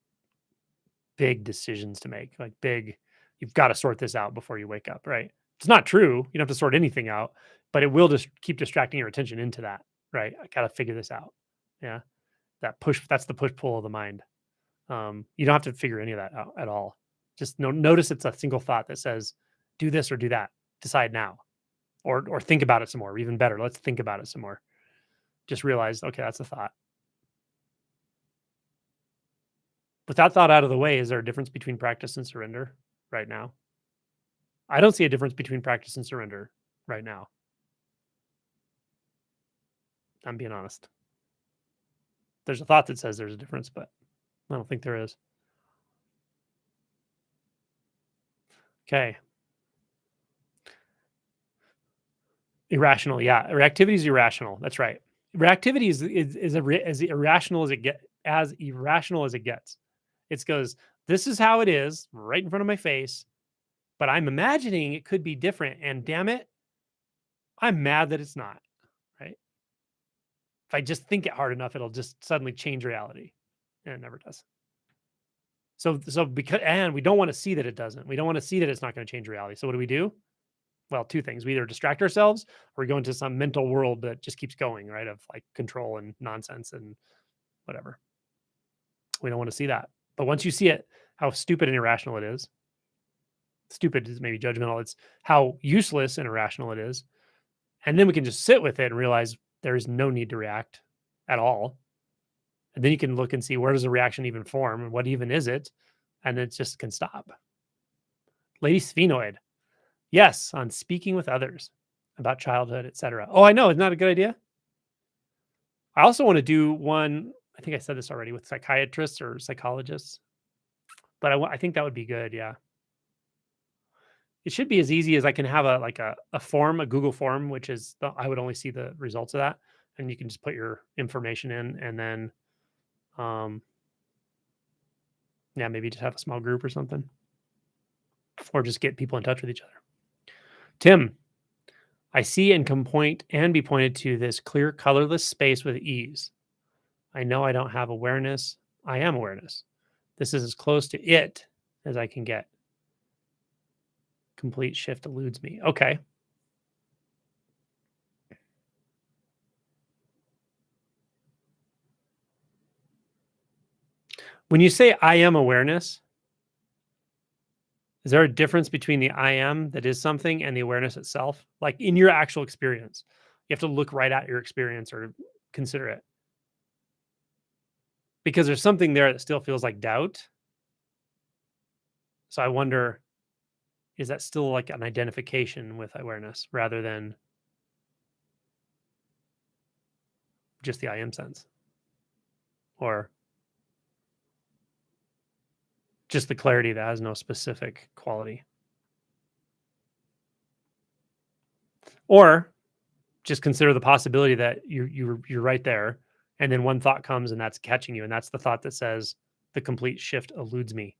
big decisions to make, like big, you've got to sort this out before you wake up, right? It's not true. You don't have to sort anything out, but it will just keep distracting your attention into that, right? I got to figure this out. Yeah. That's the push pull of the mind. You don't have to figure any of that out at all. Just notice it's a single thought that says, do this or do that. Decide now. Or think about it some more. Or even better, let's think about it some more. Just realize, okay, that's a thought. With that thought out of the way, is there a difference between practice and surrender right now? I don't see a difference between practice and surrender right now. I'm being honest. There's a thought that says there's a difference, but I don't think there is. Okay. Irrational. Yeah. Reactivity is irrational. That's right. Reactivity is as irrational as it gets. It goes, this is how it is right in front of my face, but I'm imagining it could be different. And damn it, I'm mad that it's not. Right. If I just think it hard enough, it'll just suddenly change reality. And it never does. So because, and we don't want to see that it doesn't. We don't want to see that it's not going to change reality. So what do? Well, two things. We either distract ourselves or we go into some mental world that just keeps going, right? Of like control and nonsense and whatever. We don't want to see that. But once you see it, how stupid and irrational it is, stupid is maybe judgmental. It's how useless and irrational it is. And then we can just sit with it and realize there is no need to react at all. And then you can look and see, where does the reaction even form and what even is it? And it just can stop. Lady Sphenoid. Yes, on speaking with others about childhood, etc. Oh, I know. Isn't that a good idea? I also want to do one. I think I said this already, with psychiatrists or psychologists, but I think that would be good. Yeah. It should be as easy as I can have a form, a Google form, which is I would only see the results of that, and you can just put your information in, and then, um, yeah, maybe just have a small group or something, or just get people in touch with each other. Tim, I see and can point and be pointed to this clear, colorless space with ease. I know I don't have awareness. I am awareness. This is as close to it as I can get. Complete shift eludes me. Okay. When you say I am awareness, is there a difference between the I am that is something and the awareness itself? Like in your actual experience, you have to look right at your experience or consider it because there's something there that still feels like doubt. So I wonder, is that still like an identification with awareness rather than just the I am sense or just the clarity that has no specific quality? Or just consider the possibility that you're right there, and then one thought comes and that's catching you, and that's the thought that says the complete shift eludes me.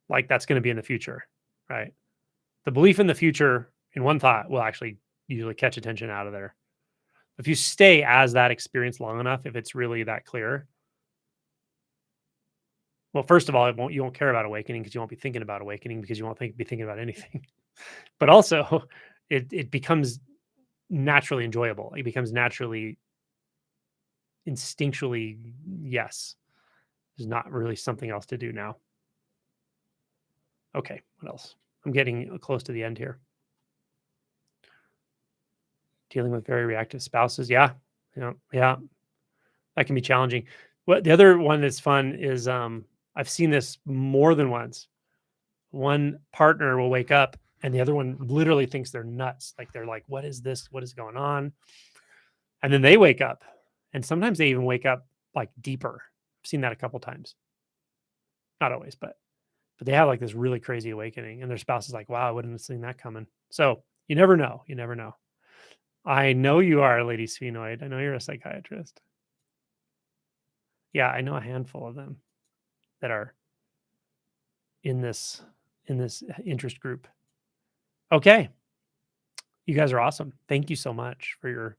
Like that's going to be in the future, right? The belief in the future in one thought will actually usually catch attention out of there. If you stay as that experience long enough, if it's really that clear, well, first of all, you won't care about awakening because you won't be thinking about awakening because you won't be thinking about anything. But also, it becomes naturally enjoyable. It becomes naturally instinctually yes. There's not really something else to do now. Okay, what else? I'm getting close to the end here. Dealing with very reactive spouses. Yeah. Yeah. That can be challenging. What the other one that's fun is I've seen this more than once. One partner will wake up and the other one literally thinks they're nuts. Like they're like, what is this? What is going on? And then they wake up. And sometimes they even wake up like deeper. I've seen that a couple times. Not always, but they have like this really crazy awakening and their spouse is like, wow, I wouldn't have seen that coming. So you never know. You never know. I know you are, Lady Sphenoid. I know you're a psychiatrist. Yeah, I know a handful of them that are in this interest group. Okay. You guys are awesome. Thank you so much for your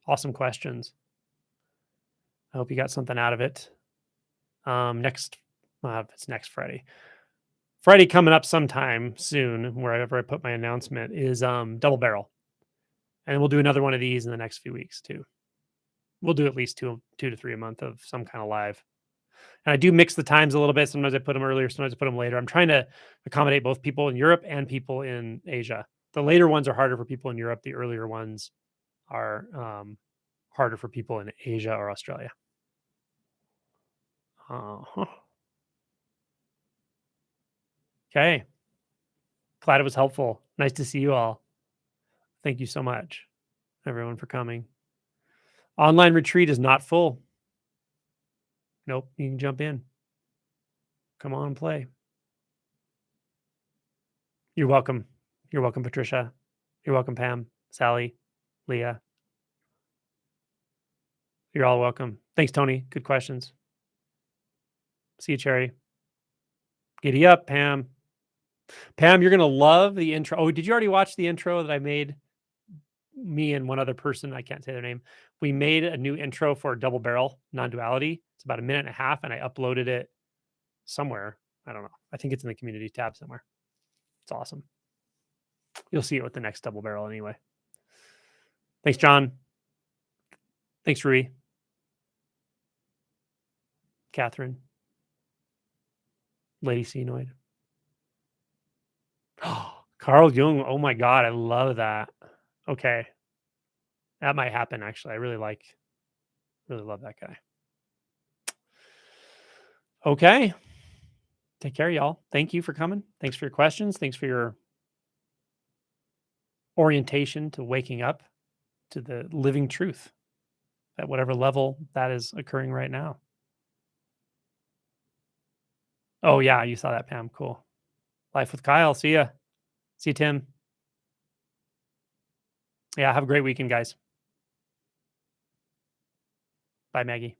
awesome questions. I hope you got something out of it. Next if it's next Friday. Friday coming up sometime soon, wherever I put my announcement, is double barrel. And we'll do another one of these in the next few weeks too. We'll do at least two to three a month of some kind of live. And I do mix the times a little bit. Sometimes I put them earlier, sometimes I put them later. I'm trying to accommodate both people in Europe and people in Asia. The later ones are harder for people in Europe. The earlier ones are harder for people in Asia or Australia. Uh-huh. Okay. Glad it was helpful. Nice to see you all. Thank you so much, everyone, for coming. Online retreat is not full. Nope. You can jump in. Come on and play. You're welcome. You're welcome, Patricia. You're welcome, Pam, Sally, Leah. You're all welcome. Thanks, Tony. Good questions. See you, Cherry. Giddy up, Pam. Pam, you're going to love the intro. Oh, did you already watch the intro that I made? Me and one other person, I can't say their name. We made a new intro for Double Barrel Non-Duality. It's about a minute and a half, and I uploaded it somewhere. I don't know. I think it's in the community tab somewhere. It's awesome. You'll see it with the next Double Barrel anyway. Thanks, John. Thanks, Rui. Catherine. Lady Cenoid. Carl Jung. Oh my God. I love that. Okay. That might happen actually. I really love that guy. Okay. Take care, y'all. Thank you for coming. Thanks for your questions. Thanks for your orientation to waking up to the living truth at whatever level that is occurring right now. Oh, yeah. You saw that, Pam. Cool. Life with Kyle. See ya. See you, Tim. Yeah. Have a great weekend, guys. Bye, Maggie.